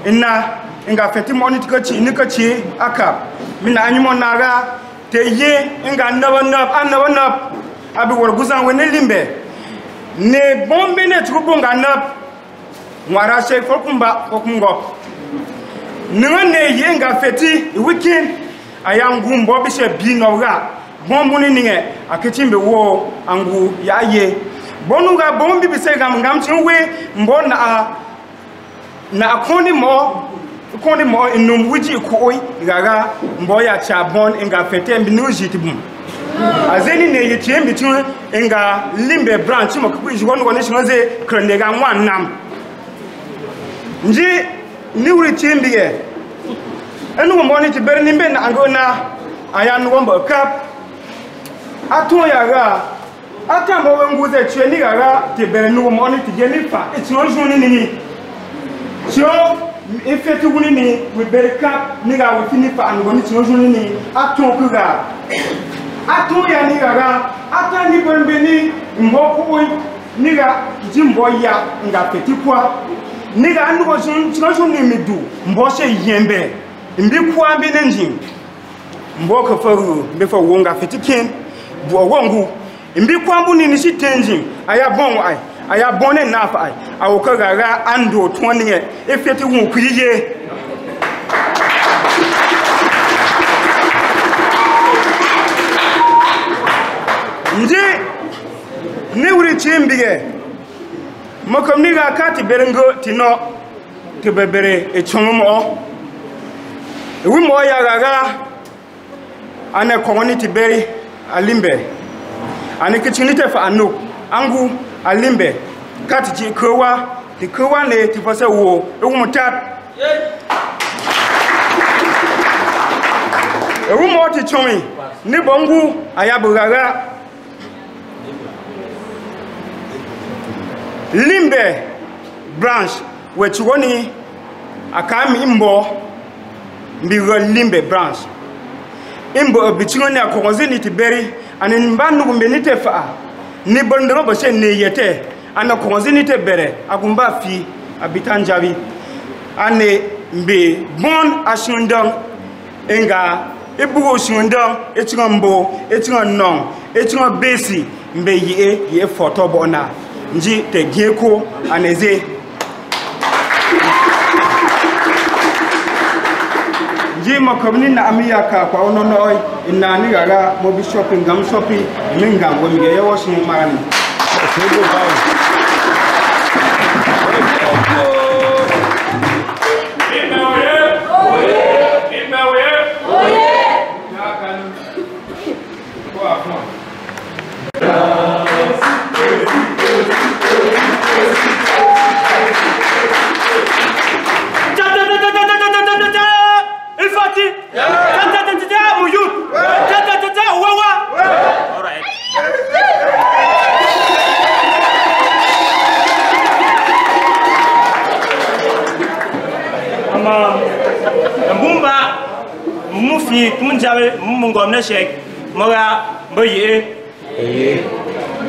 ina inga feti moni tikachi nikachi aka mina anyumo naga te ye inga nabanap abi worguzan wene limbe ne bombe ne tukubunga nap ngwara she fokumba fokumgo ningane ye inga feti weekend ayangumbo bishe binoga bombu ni ninge akichimbe wo angu yaye bonunga bombi bisega ngamchinwe mbona na kondi mo inum wiji ko gaga mboya chabon inga fete mbinuji tibum azeni ne yichembi tun inga limbe branch mo kuji wono ne shinoze krenega nwanam nji ni wuri chembi ye enu mo ni tibere nimbe na angona aya no mbo kap ato yaga Ata mo wenguze chweni gara te benu mo ni te geni fa. It's no juni ni. So if you wuni ni we berka ni ga we fini fa an goni no juni ni ato ku ga. Ato ya ni gara ata ni bembe ni mboku ni ga jimbo ya nga petit kwa ni ga anu ko no juni midu mbo se yembe mbi kwa mbi nenjin mbo ko faru mbi fa wonga fitikin bo wongu mbi kwambu ni si tenjin aya bon ai aya bonne na fa ai awoka gaga ando toniye efeti won kuyiye nje ne wuri chimbige makamni ga kati berengo tino te bebere e chomo wi mo ya gaga ane community beri alimbe ani kichinite fa anu angu alimbe kati ji kowa ti kowa ne ti fase wo ewu mutat ewu mo ti chomi ni bongu ayaburaga limbe branch wechuoni akami imbo mbigo limbe branch imbo bichingoni akonzini tiberi ani mbanu kumbenite fa ni bondoro boshe ne yete ana konzini te bere agumba fi abitanjabi ane mbe bon ashundong enga ebugo shundong etingombo etingon etingon besi mbe ye photo bona nji te gieko aneze Jima komini na amiya ka kwa ono noi ina ni gaga mobi shopping gam shopping minga wemi ge yawo shi marani sego bawo Mufi munjawe mungomne shek moga boye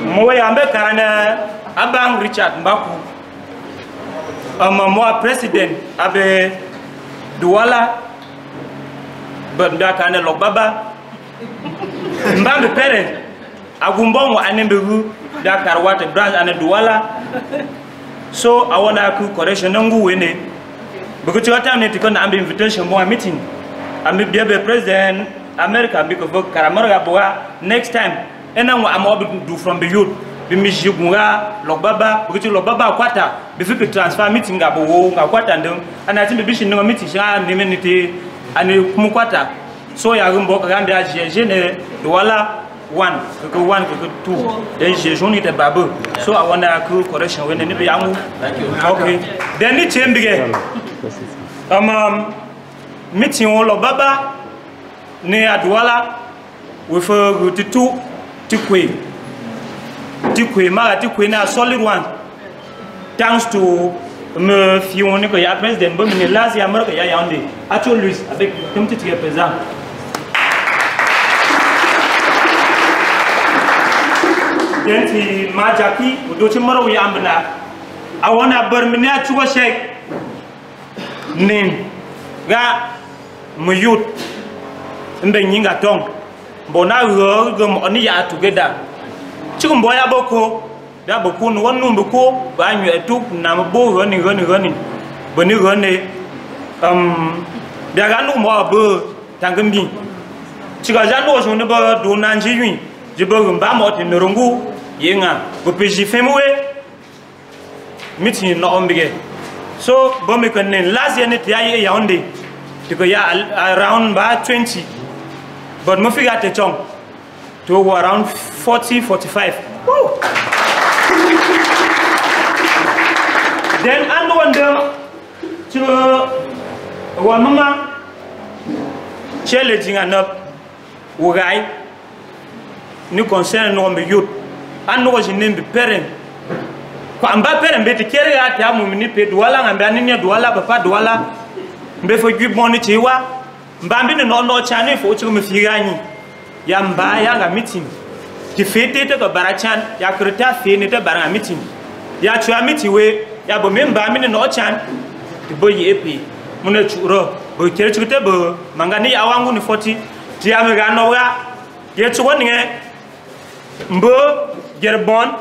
moya ambe karana abang Richard Mbaku mo president abe Douala banda kana lokbaba mbambe parent agumbongo anembewu Dakar Water branch ane Douala so I wanna ku correction ngu wene because what time ne tikona ambe invitation mo meeting ami biabe president America because karamara boa next time ena wa amobi do from the youth bi mijigunga lokbaba because lokbaba kwata bi fi transfer meeting ngabo ngakwata ndem ana timbe bishi no meeting sha nemenite ani kumkwata so ya rumbo kagande ajeje ne Douala 1 ko 1 ko 2 then je joni te babu so I want to correction when ne yamu okay then ni chembige meeting all baba ne Douala with titu tikwe mara tikwe na solid one thanks to me fioni ko ya president bo mine last ya America ya Yaoundé Acho Louis avec comme tu es présent denti majaki do ci maro ya ambna awana bar mine achuwa shek nin ga muyut mbe nyinga tong bona go mo ni ya together chikum boya boko da boko no wonu boko ba nyu etu na mbo goni boni goni biaga nu mo bo tangambi chiga jando so ne ba do nanji yin jibo mba mo te nrongu yenga bo peji femwe meeting no ombige so bomi konen last year net ya Yaoundé tiko ya around ba 20 but mo figure te chong to around 40-45 then and one to wa mama challenging up ugai ni concern no me youth anu je nembe peren ko amba peren be te kere ya ta mu ni pe duala ngamba ni ne duala papa duala mbe fo gui boni chiwa mbambi no no chani fo chu me figani ya mba ya ga meeting ti fete te ko barachan ya krita fe ne te bara meeting ya chua meeting we ya bo me mba mi no chan ti bo yi epi muna churo bo kere chute bo mangani ya wangu ni 40 ti ya me ga no ga ye chugo ni mbo gerbon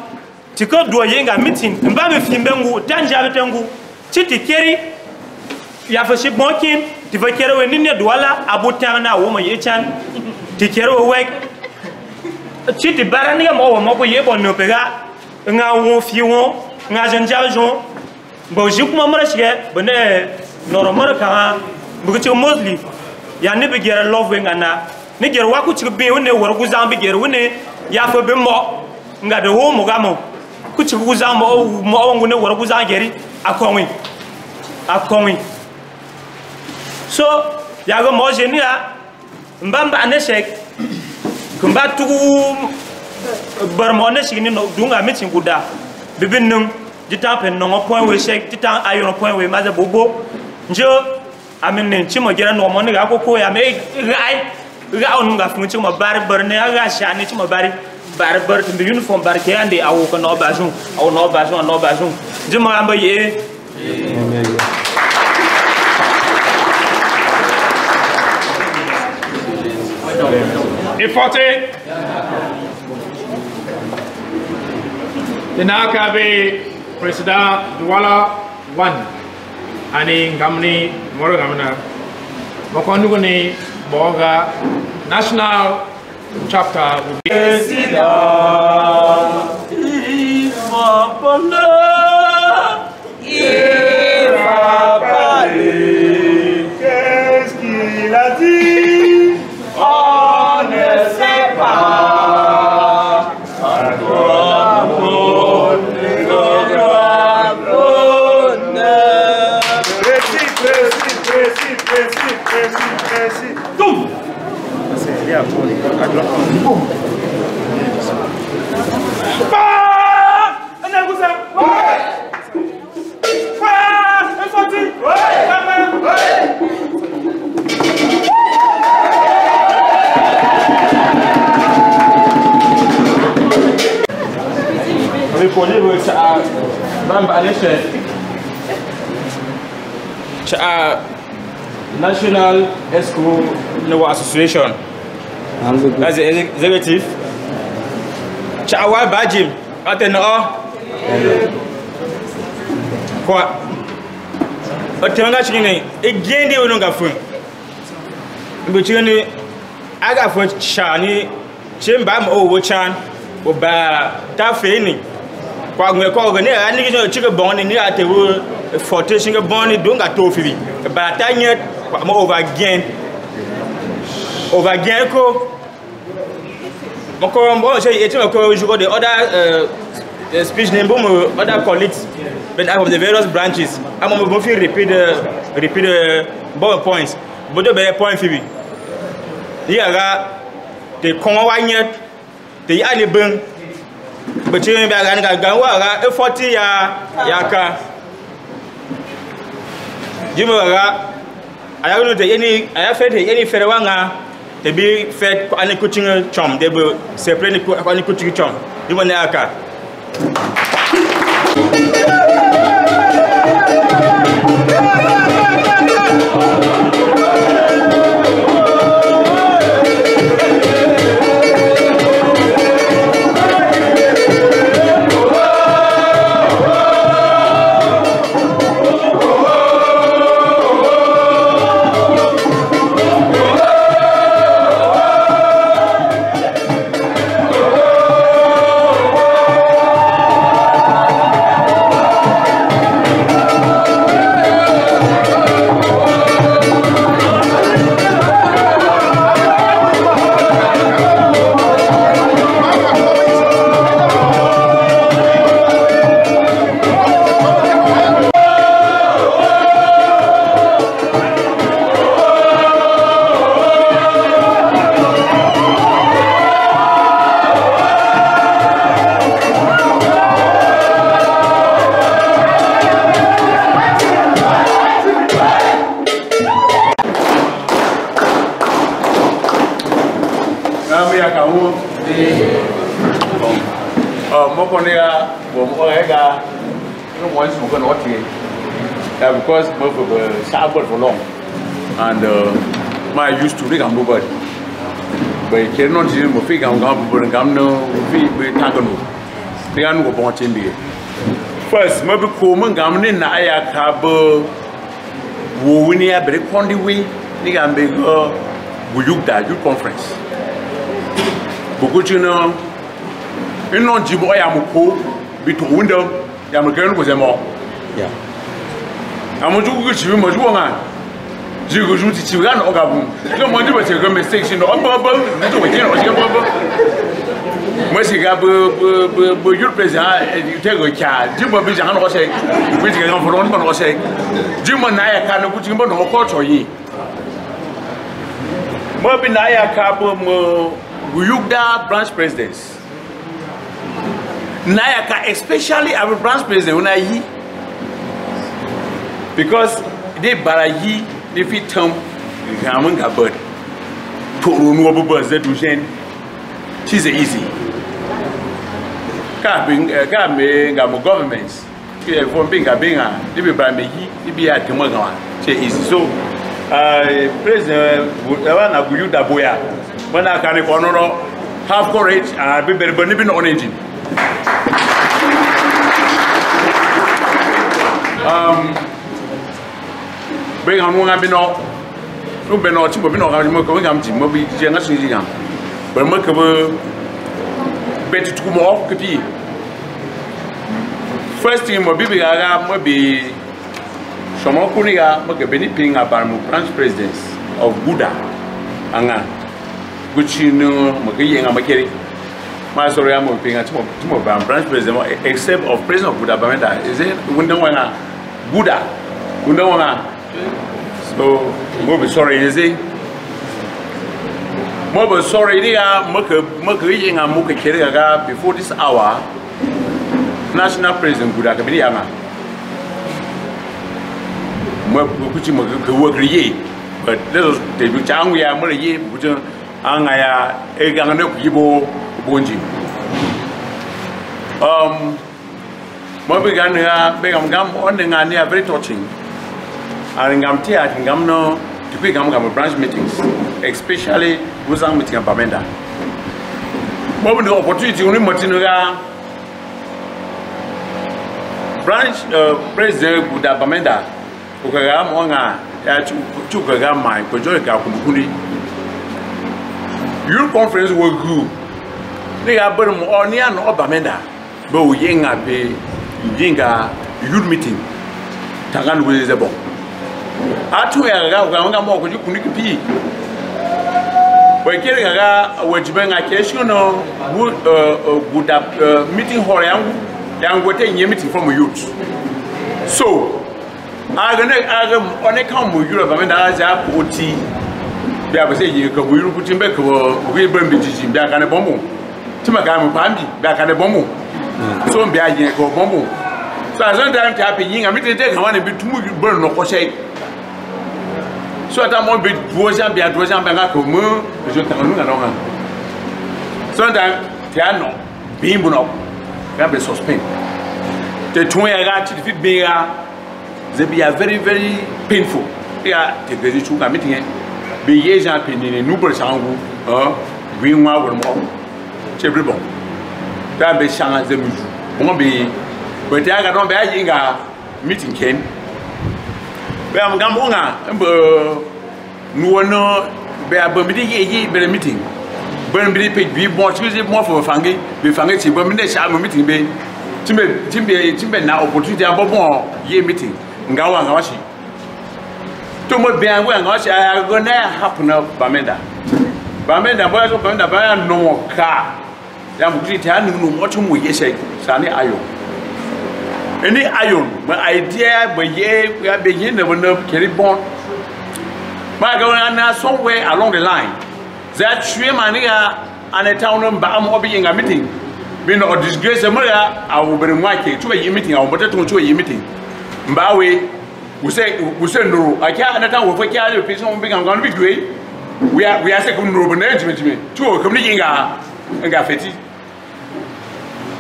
ti ko do yenga meeting mba me fimbe ngu tanja betengu chiti keri ya fa shi bonkin ti fa kere we ninne duwala abutana wo mo yechan ti kere we wek chiti barani ga mo mo ko yebo no pega nga wo fi wo nga janja jo bo juk mo mara shige bene noro mara ka bu ci mosli ya ne be gere love we ngana ni gere wa ku ci be woni wor ku zambi gere woni ya fa be mo nga de wo mo ga mo ku ci ku zambo mo ngune wor ku zan geri akonwi so ya go mo genia mbamba aneshek kumba tugu barmone shigini no dunga meeting guda bibinum jitan pen no point we shek jitan ayon point we maza bobo njo amenne chimo gera no mo ga kokko ya me ga on nga fu chimo bar ne ga shani chimo bar timbe uniform bar ke ande awo ko no bazun awo no bazun jimo amba ye Ifote Tenaka be President Duwala 1 ani ngamni moro gamna mokondugo ni boga national chapter will be President qu'est-ce qu'il a dit? On ne sait pas. Précis. Tout. C'est bien pour les National School Association. That's the executive. Chawa Bajim. Ateno. Quoi? Otenga chini. Egende ononga fun. Mbuchini aga fun chani. Chimba mo wo chan. Oba ta feni. Kwa ngwe ko gane ani kicho chike boni ni atewo forte chinga boni donga tofi. Ba ta nyet mo over again ko moko mbo say etima ko you got the other speech name bomo other colleagues but out of the various branches am mo fi repeat points but the point fi yaga the kon wa nyet the ali ben but you be ga wa ga 40 ya ka jimo ga I don't know any I fed any ferwanga to be fed any coaching chum they will separate any coaching chum even the aka Mokonega, Omega, no one's going to because of Sabbath for long. And my used to rig and nobody. But you cannot see him figure on Gamno, we Tagano. They are no point in there. First, maybe Coleman Gamma Naya Cabo Winia Brecondi way, Nigambego, Guyukda, youth conference. Because you know, Jiboy Amuko, between window, Yamakan was a more. Yeah. I'm going to much woman. You go to Chigan or Gabon. No one do a mistake in the Obaba, little again or Jabba. Mercy, your president, you take a child. Jim will be the hand or say, which can come for one or say, Jim and I can't put him on a court or ye. Mobinaya Cabo Guyukda branch presidents. Nayaka, especially our branch president, when I because they barayi, they fit term, Gaman Gabert, Puru Buzz that Duchen. She's easy. Gamo governments, from being a binger, they be by me, they be at Kimoga. She easy. So, President Guyukda Boya, when I can have courage and I'll be very believing on engine. Bring on one abino, no benot, Mobino, Mobi, Janasingam, but Merkable better to more copy. First thing, Mobi Mobi Shomokuniga, Mokabeni Ping about branch presidents of Buddha, Anga, which you know, Moki and Makeri. My sorry, I'm paying a tomorrow branch president, except of President of Buddha Bamenda. Is it Wundawana Buddha? Wundawana. So, Mobi sorry, is it? Mobi sorry, they are Mokering and Mokakeriaga before this hour. National President Buddha Kabiriama. Mokuchi Mokuchi, but little David Changia, Murray, Angaya, Egano Yibo. Bonji. Mobigan Begam Gam on the Gania very touching. And Gam Tia and Gamno to pick Gam branch meetings, especially Wuzang meeting and Bamenda. Mobi the opportunity only Martinoga branch president Buddha Bamenda, Ukagam Wanga, Chukagam, my Kojorika Kumukuni. Your conference will go. They are burning or near no Bamenda, but we young at the youth meeting. Tagan with the bomb. I too are more you couldn't be. By getting a which bang a case, you know, would have meeting Horiam, young would take meeting from youth. So, I'm on a come with Europe, Bamenda as a OT. They have said you can put him back or we burn between back and a bomb. Timagam Pambi, back at the bomb. So be I go bomb. So as long as I'm happy, I'm meeting take one and be too burn no crochet. So at that moment, Bojan be at Bojan Bangaco, which you can look. Sometimes, Tiano, being buno, can be suspend. The 20 I got to defeat me, they be a very, very painful. They are the two meeting. Be years and pinning in Nuber Sangu, green one more. Chebribon. That be Shanga the won't be, but I got on begging a meeting came. But I'm Gamonga, no, bear Bumidi, better meeting. Burn be more choosing more for a fungi, be fungi, but Minda Shama meeting be Timbe now opportunity about more ye meeting. Ngawa Ngawashi. Too much being well, I go there happen up Bamenda. Bamenda, boys of Bamenda, buy no more car. I'm going to watch him with yes, Sunny Iron. Any iron, my idea, but yeah, we are beginning to carry bond. My governor somewhere along the line. That Sri Mania and a town of Bam being a meeting. Being or disgrace the mother, I will bring my cake to a meeting, I will better to a meeting. Mbawe, we say no, I can't understand what we can't do, I'm going to be great. We are second room management to a community and Gaffetti.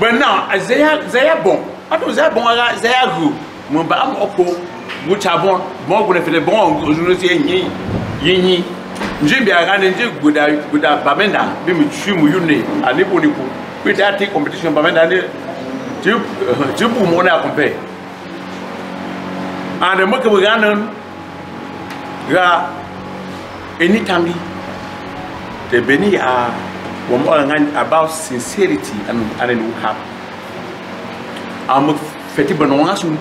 But now, they are bon. I don't say bon, they are good. Mon ba am oko, which are bon, more good for the bon, you say ye. Jimmy, I ran into good Bamenda, Bim Chum Uni, and Niponico. With that take competition, Bamenda, Jupu Mona compare. And the Mokawagan, anytime the Beni are about sincerity and have. I'm a feti banongasu,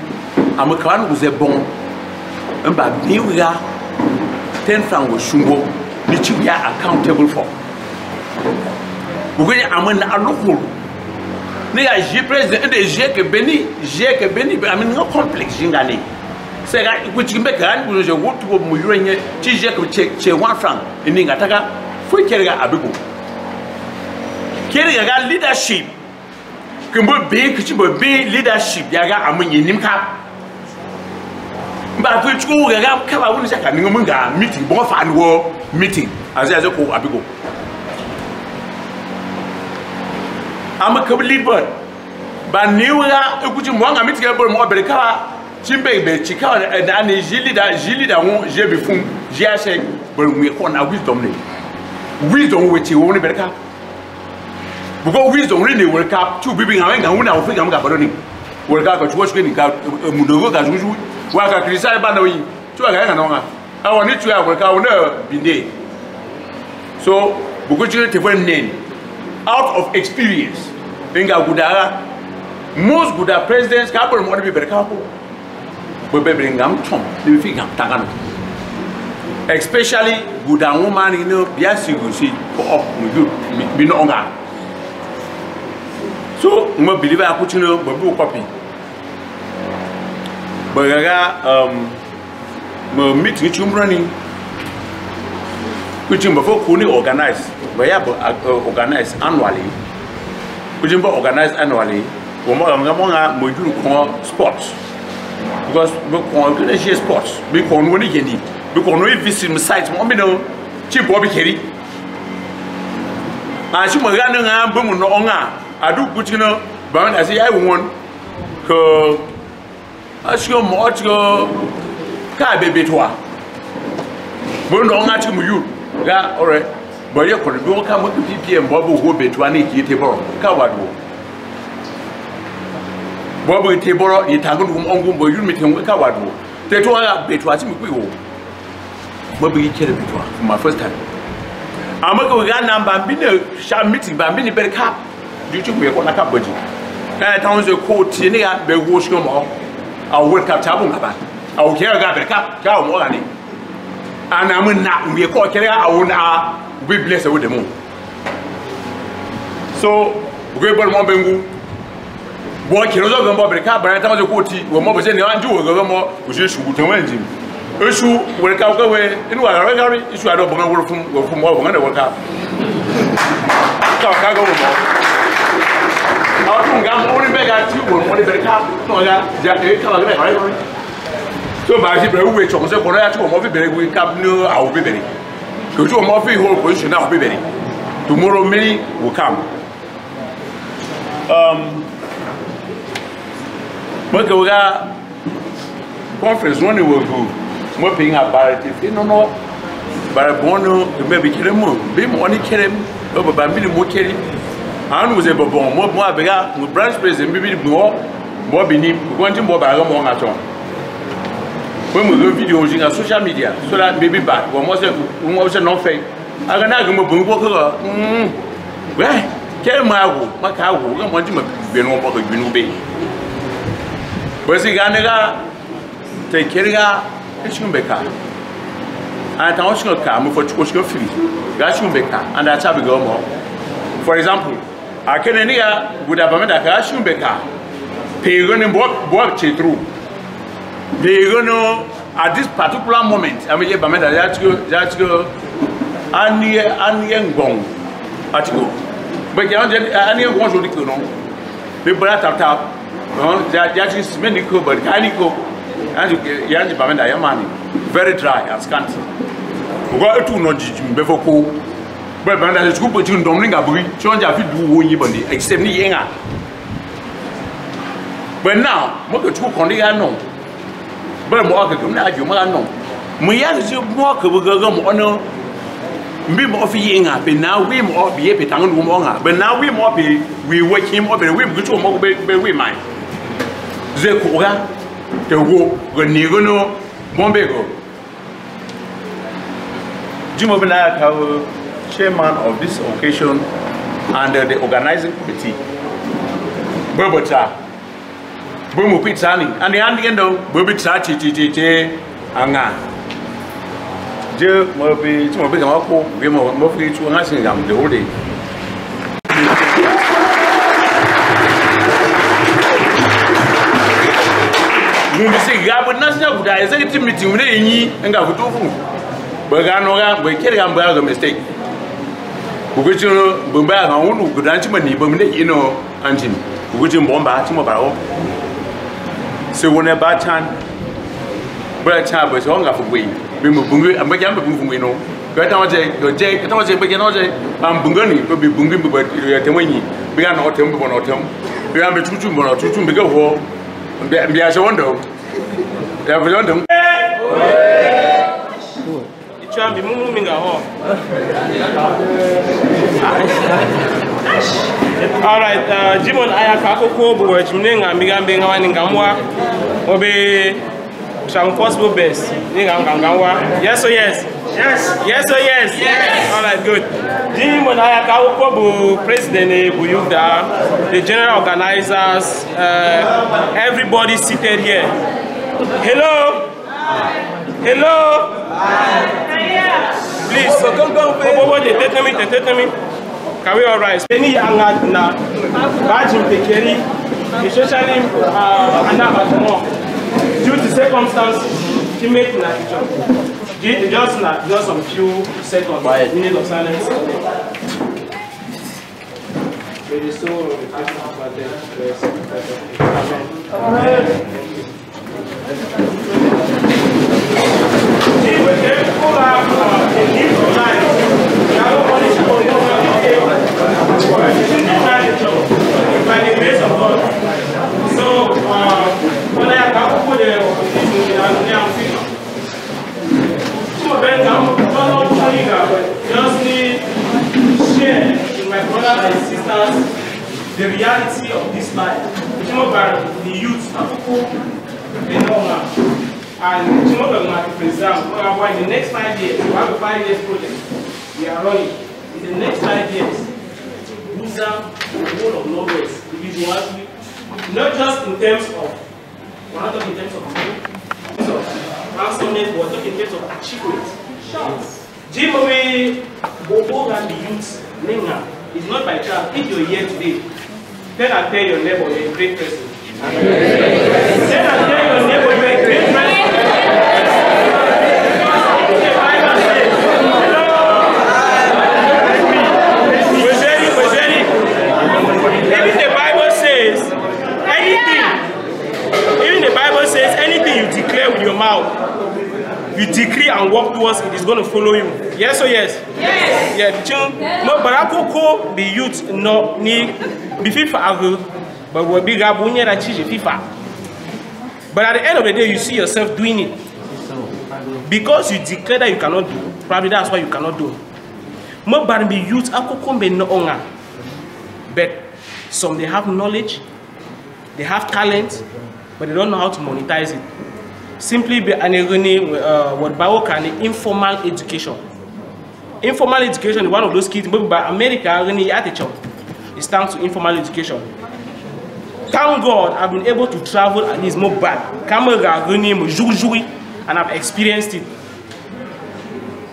I'm a clan was a bon, and by Niwa 10 francs was Shumbo, which we are accountable for. We're going to local. Near G president, the Jake Benny, I mean, no complex, Jingani. Say, which you make a good to Murania, Chijak check 1 franc in Ningataka, for carrying a abibu. Carrying a leadership. Can be leadership, Yaga, among Nimka. But which go come out with a meeting, both and war meeting, as I go abigo. I'm a couple lead bird. But new could you want a meeting about more Berka, Chimbe, Chica, and Annie Gilida won't Jebifum, Jiashe, but we call our wisdom. Wisdom which you only Berka. Because wisdom really work up to be having a winner of Figam Gabaroni. Work out what was getting out Mudogo as usual. Work out Crisai Banoi to a Gananga. I want it to have work out be day. So, because you take one name out of experience. Inga Gudara, most good presidents, Kabul, want to be Berkapo. But Bebringam Tom, the figure Tagano. Especially Buddha woman, you know, Biasi, you see, for up with you, be no longer. So, I believe I put you know, but blue copy. But I got meet with you running, which you before Kuni organized, but yeah, organized annually. Which you organized annually, we do sports. Because we can sports, we can only get it. We can only visit sites, we know, cheap Bobby Kerry. I should have gone to Onga. I do put you know, but I say I want to ask you more to car baby to her. But no, not to you. Yeah, all right. But you could go come with the PPM Bobo who be to any table. Coward. Bobo table, it happened to Mongum, but you meet him with Coward. They told her bit was him. Bobby killed me for my first time. I'm a go number, been a sham meeting, but many better cap. You took me on a cup budget. I found the quote, Tinia, the wash no more. I'll work up Tabunga. I'll carry a cup, cow more than it. And I'm not, we call carrier, I will be blessed with the moon. So, we go on Bengu. What can you do about the cup? But I found the quote, we're more than you do, more, which is good to win him. Issue will come away in what I regard issue. I don't work from more than work out. Can't go more. I'm only back at you, only better cap. So, by the way, we chose a correct to a very we cap no, I will be ready. Go to a movie whole position, I'll be ready. Tomorrow, many will come. Mokawaga conference, one will go. More paying about it. You know, but Bono, maybe kill him, be more only kill him, over by million more carry. I was able to more bigger with branch president, maybe more beneath, wanting more by a long at all. When we do videos in social media, so that maybe bad, one was not fake. I can argue with Bungo. Well, carry my cow, I want him to be no more than be. But the Ganaga take care of Chumbeka. I don't know come for Chushko Free, Gashumbeka, and that's how we go more. For example, I can hear good about a Gashumbeka. Pagan and Bob Chitru. They know at this particular moment, I mean, that's go, and Gong, at go. But any one should go. People are tap. That is many cool, but can go and Yanji Bamenda Yamani. Very dry and scanty. We got to know before cool. But when I was good between Dominga Bui, John Jaffi do even except the Yenga. But now, mo ke tu kondi ya no. But mo ke kum na ju ma no. Mo ya ju mo ke bu ga mo no. Mbi mo fi yinga be now we mo be pe tang no mo nga. But now we mo be we work him up and we go mo be we mind. Ze ko ga te wo go ni go no mo be go. Jim Obinaya, chairman of this occasion and the organizing committee. Bobota, Bomu Pitani, and the Andiendo, Bobitachi, Anga. Je Mobi, Mobinako, Vimo, Mofi to Nassingam the whole day. You say, Gabon National, there is a meeting with any and got to Baganoga, we carry a mistake. Ugujo, Bumba, and Gudanchimani, Bumne, you know, Antin, Ugujum Bomba, Timobao. So when a bad time, but a child was longer for we. We move Bungu and began to move, we know. Gataje, your Jake, and also Beganoje, and Bungani, could be Bungu, but Temini, began autumn, one autumn. We have a tutum or tutum bigger war. Be as a wonder. They have London. Be moving along. All right, Jimon Ayakako, but Jiming and Migan being one in Gamwa, obey some possible best. Yes or yes? Yes. Yes or yes? Yes. All right, good. Jimon Ayakako, President Buyukda, the general organizers, everybody seated here. Hello. Hello. Please, can we all rise? Any young na Bajim Tekeri, especially Anna due to circumstances, he made just some few seconds, minute of silence. By the grace of God. So, when I come for the just need to share with my brothers and sisters the reality of this life. The youth, they know now. And in the next 5 years, we have a 5 years project. We are running. In the next 5 years, Buza, the whole of Northwest, not just in terms of, we're not talking in terms of transformation, we're talking in terms of achievement. Jimbabwe, Bobo and the youth, Nenga, is not by chance. If you're here today, then I tell your neighbor you're a great person. Then I tell your neighbor you're a great person. With your mouth, you decree and walk towards it is going to follow you. Yes or yes? Yes. Yeah. No, but I could the youth no need be FIFA, but we'll be gabunya that cheese FIFA. But at the end of the day, you see yourself doing it because you declare that you cannot do. Probably that's why you cannot do. More but be youth, I could be no longer. But some they have knowledge, they have talent, but they don't know how to monetize it. Simply be an what Bawo can informal education. Informal education is one of those kids, but by America, it stands to informal education. Thank God I've been able to travel at least more bad. Camera and I've experienced it.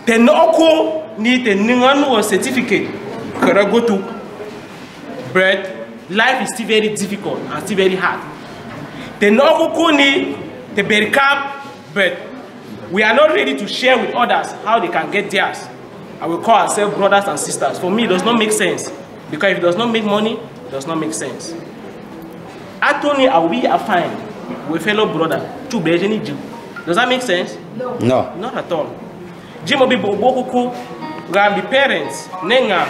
Tenoko need a certificate. Could I go to? But life is still very difficult and still very hard. Tenoko need the bericap, but we are not ready to share with others how they can get theirs. I will call ourselves brothers and sisters. For me, it does not make sense. Because if it does not make money, it does not make sense. Atoni, are we are fine with fellow brother? Does that make sense? No. No. Not at all. Jimobi Bobokuku, Gambi parents, Nenga.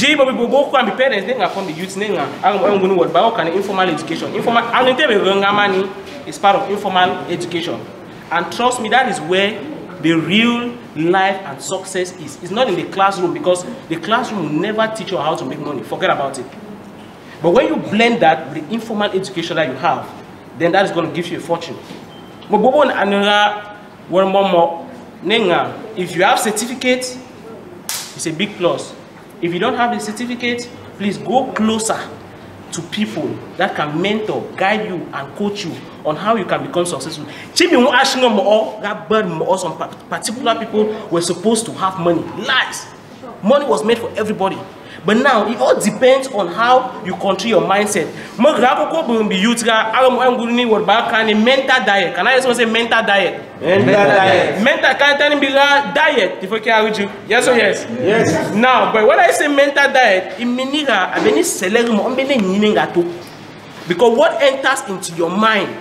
Jibo people go and be parents, they from the youth, I'm going to work about informal education. Informal, money is part of informal education. And trust me, that is where the real life and success is. It's not in the classroom, because the classroom will never teach you how to make money. Forget about it. But when you blend that with the informal education that you have, then that is going to give you a fortune. If you have certificate, it's a big plus. If you don't have the certificate, please go closer to people that can mentor, guide you, and coach you on how you can become successful. Some particular people were supposed to have money. Lies. Money was made for everybody. But now, it all depends on how you control your mindset. Mental diet. Can I just say mental diet? Mental diet. Mental diet. Yes or yes? Yes. Now, but when I say mental diet, it means because what enters into your mind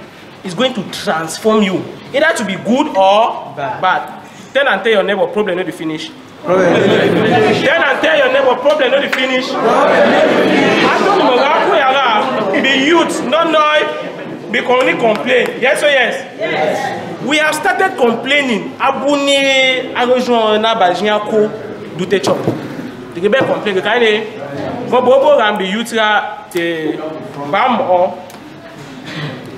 is going to transform you, either to be good or bad. Tell and tell your neighbor, problem not to finish. Tell and tell your neighbor, problem not to finish. Be youth, not know, be only complain. Yes or yes? Yes. We have started complaining. Abuni, agojon na bajia ko do te chop. The gebe complain the kind of bobo and be youth te bam or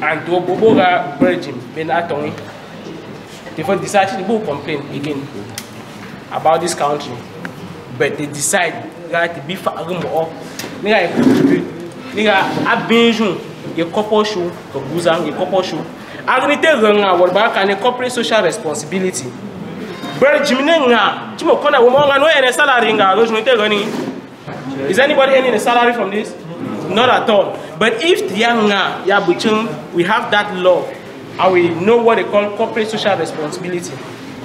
and to bobo ga virgin ben atoni. They for decide to go complain again about this country, but they decide that to be far more. Nigga abinjun ye couple show ko buzang ye couple show. Agnite ranga what back and corporate social responsibility. But Jiminenga, Jimo Kona woman no any salary nga lojunite running. Is anybody earning a salary from this? Not at all. But if the young we have that law, and we know what they call corporate social responsibility.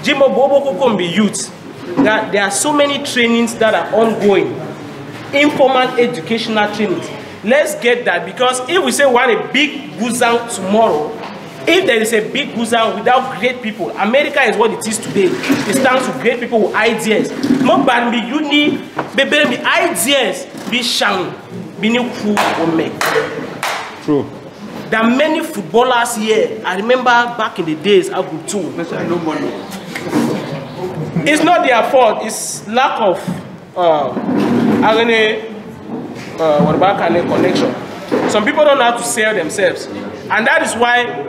Jimo Bobo Kokombi youth, that there are so many trainings that are ongoing, informal educational trainings. Let's get that, because if we say we want a big guzang tomorrow, if there is a big guzang without great people, America is what it is today. It stands for great people with ideas. No bad be uni, be ideas, be shang, be new food or make. True. There are many footballers here. I remember back in the days, I could too. It's not their fault. It's lack of connection. Some people don't know how to sell themselves, and that is why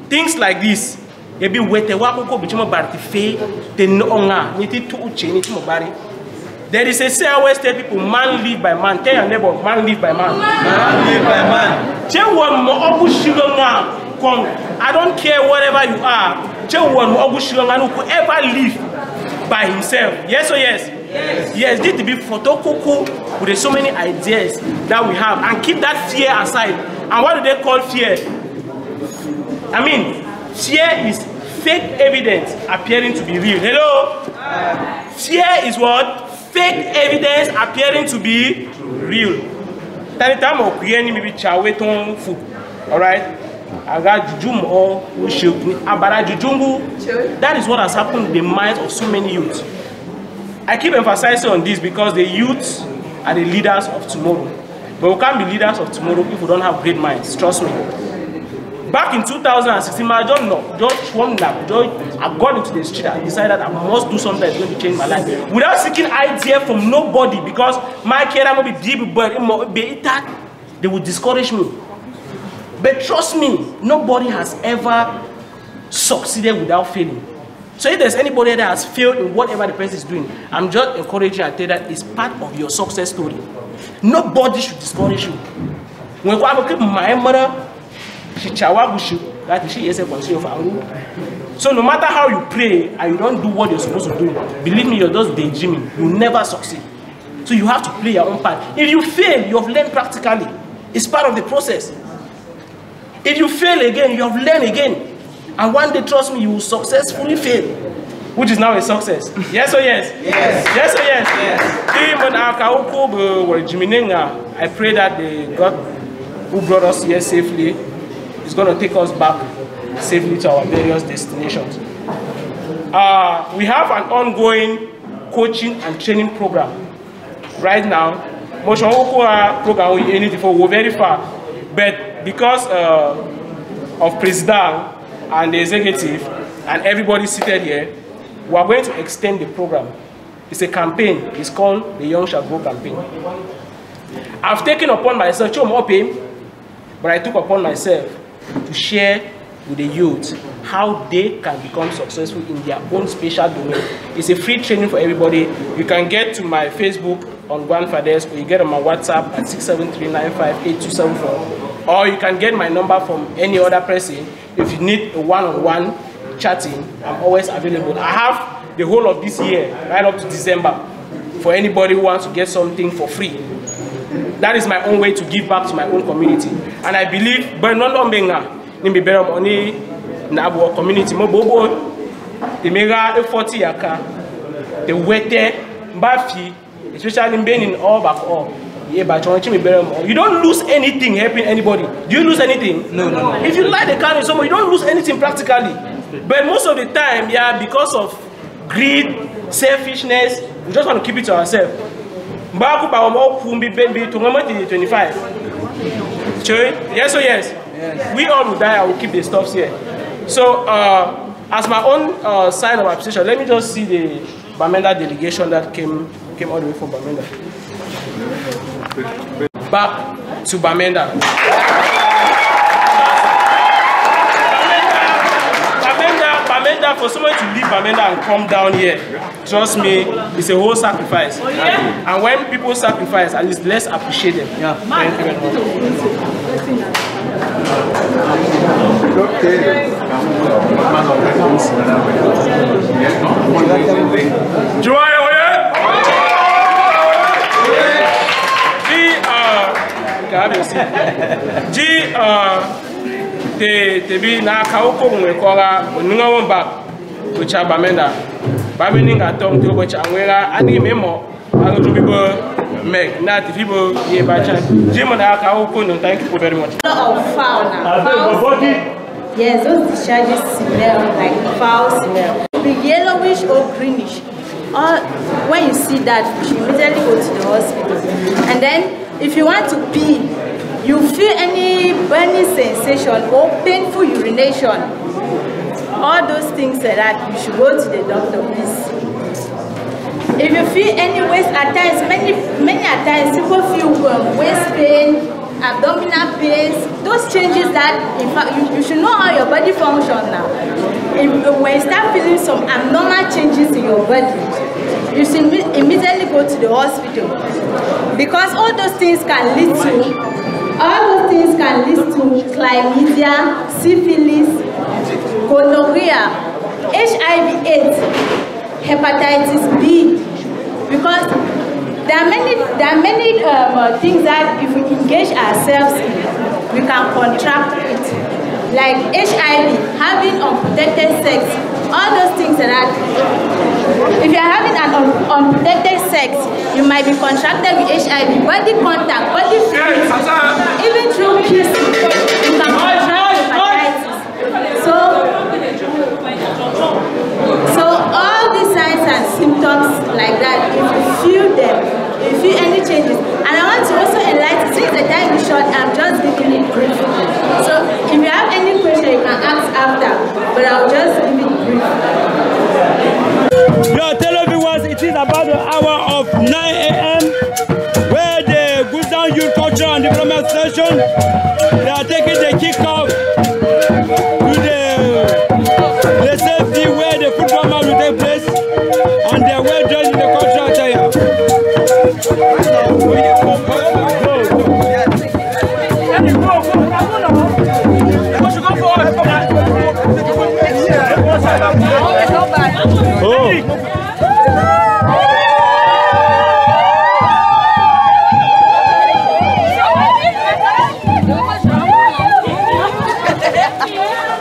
things like this. There is a say always tell people, man live by man. Tell your neighbor, man live by man. Man live by man. I don't care whatever you are. Whoever live by himself. Yes or yes? Yes. Yes, this to be photocopy with so many ideas that we have, and keep that fear aside. And what do they call fear? I mean, fear is fake evidence appearing to be real. Hello? Fear is what? Fake evidence appearing to be real. That time of creating maybe chaweton food. Alright? That is what has happened in the minds of so many youths. I keep emphasizing on this because the youths are the leaders of tomorrow. But we can't be leaders of tomorrow if we don't have great minds. Trust me. Back in 2016, I don't know. I got into the street and decided I must do something that's going to change my life. Without seeking idea from nobody, because my career will be deep, but they will discourage me. But trust me, nobody has ever succeeded without failing. So if there's anybody that has failed in whatever the person is doing, I'm just encouraging you and tell that it's part of your success story. Nobody should discourage you. When I keep my mother, so no matter how you pray and you don't do what you're supposed to do, believe me, you're just daydreaming. You'll never succeed. So you have to play your own part. If you fail, you have learned practically. It's part of the process. If you fail again, you have learned again. And one day, trust me, you will successfully fail, which is now a success. Yes or yes? Yes. Yes or yes? Yes. I pray that the God who brought us here safely is going to take us back safely to our various destinations. We have an ongoing coaching and training program right now. Motion program we anything for go very far, but because of President and the executive and everybody seated here, we are going to extend the program. It's a campaign. It's called the Young Shall Grow campaign. I've taken upon myself, but I took upon myself to share with the youth how they can become successful in their own special domain. It's a free training for everybody. You can get to my Facebook on Grandfathers, or you get on my WhatsApp at 673958274, or you can get my number from any other person. If you need a one-on-one chatting, I'm always available. I have the whole of this year, right up to December, for anybody who wants to get something for free. That is my own way to give back to my own community. And I believe, but not on being be better money in our community. Mobobo, the mega 40 yaka, the wete, bafi, especially in Benin, all back all. You don't lose anything helping anybody. Do you lose anything? No. If you like the car with someone, you don't lose anything practically. But most of the time, yeah, because of greed, selfishness, we just want to keep it to ourselves. Baku pa omo kumbi baby to 25. Yes or yes? We all will die. I will keep the stuffs here. So, as my own sign of appreciation, let me just see the Bamenda delegation that came all the way from Bamenda. Back to Bamenda. Bamenda, for someone to leave Bamenda and come down here, trust me, it's a whole sacrifice. And when people sacrifice, at least let's appreciate them. Yeah. Thank you very te bi na ka oko nwe kora onunga womba to cha Bamenda ba mi ninga tong to bo cha nwera ani memo anu to bibo meg na ti bibo ye ba cha jimo na ka oko no. Thank you very much. Of fauna. Yes, those discharges smell like foul smell. Be yellowish or greenish. Or when you see that, you should immediately go to the hospital. And then if you want to pee, you feel any burning sensation or painful urination, all those things like that, you should go to the doctor, please. If you feel any waist at times, many at times, people feel waist pain, abdominal pains, those changes that, in fact, you should know how your body functions now. When you start feeling some abnormal changes in your body, you should immediately go to the hospital, because all those things can lead to chlamydia, syphilis, gonorrhea, HIV/AIDS, hepatitis B, because there are many things that if we engage ourselves in, we can contract it, like HIV, having unprotected sex, all those things that if you are having an unprotected sex, you might be contracted with HIV, body contact, body fluids, even through kissing, you can contract hepatitis. So all these signs and symptoms like that, if you feel them, if you feel any changes, and I want to also enlighten, since the time is short, I'm just giving it brief. So if you have any question, you can ask after, but I'll just give it brief. Yo, tell everyone it is about the hour of 9 a.m. where the Guzan Youth Culture and Development Station, they are taking the kickoff to the safety where the football match will take place, and they are well dressed in the cultural attire.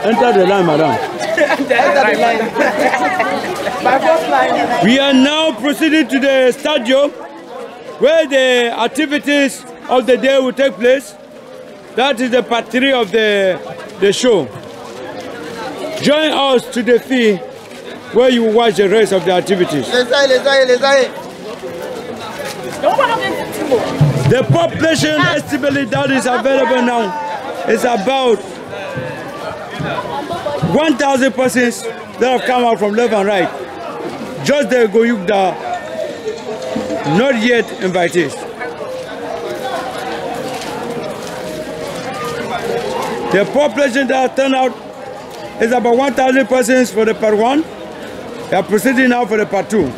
Enter the line, madam. We are now proceeding to the stadium where the activities of the day will take place. That is the part 3 of the show. Join us to the field where you will watch the rest of the activities. The population estimated that is available now is about 1,000 persons that have come out from left and right. Just the Goyukda, not yet invitees. The population that turned out is about 1,000 persons for the part 1. They are proceeding now for the part 2.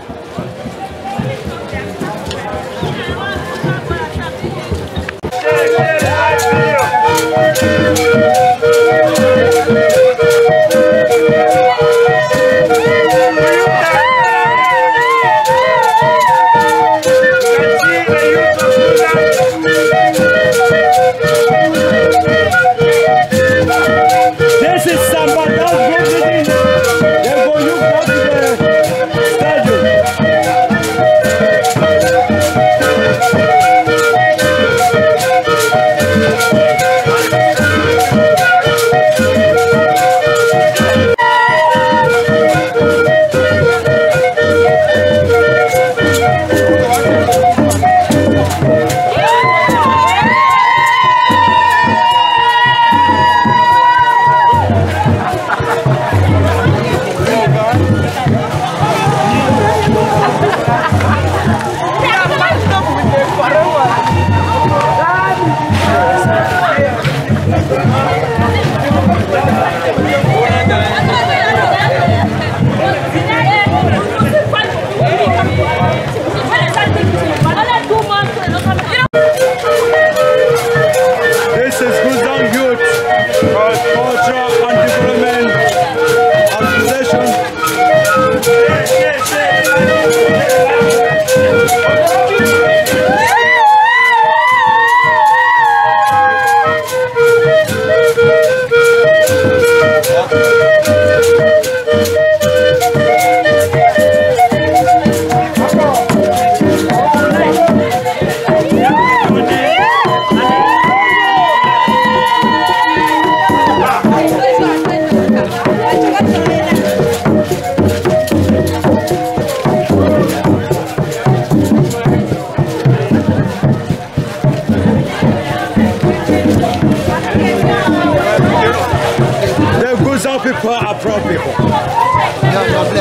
People are proud people.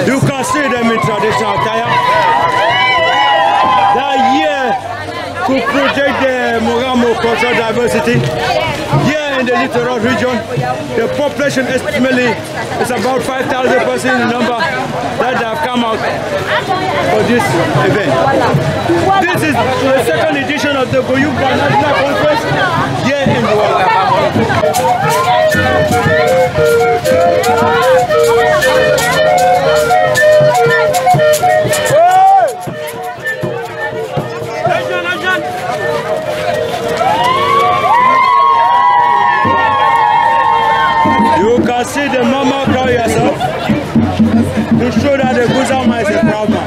You can see them in traditional attire. They are here to project the Mogamo cultural diversity. Here in the littoral region, the population estimate is about 5,000 persons in number that have come out for this event. This is the second edition of the Goyukda National Conference here in Douala. You can see the mama crowd yourself to show that the Guzama is a proud man.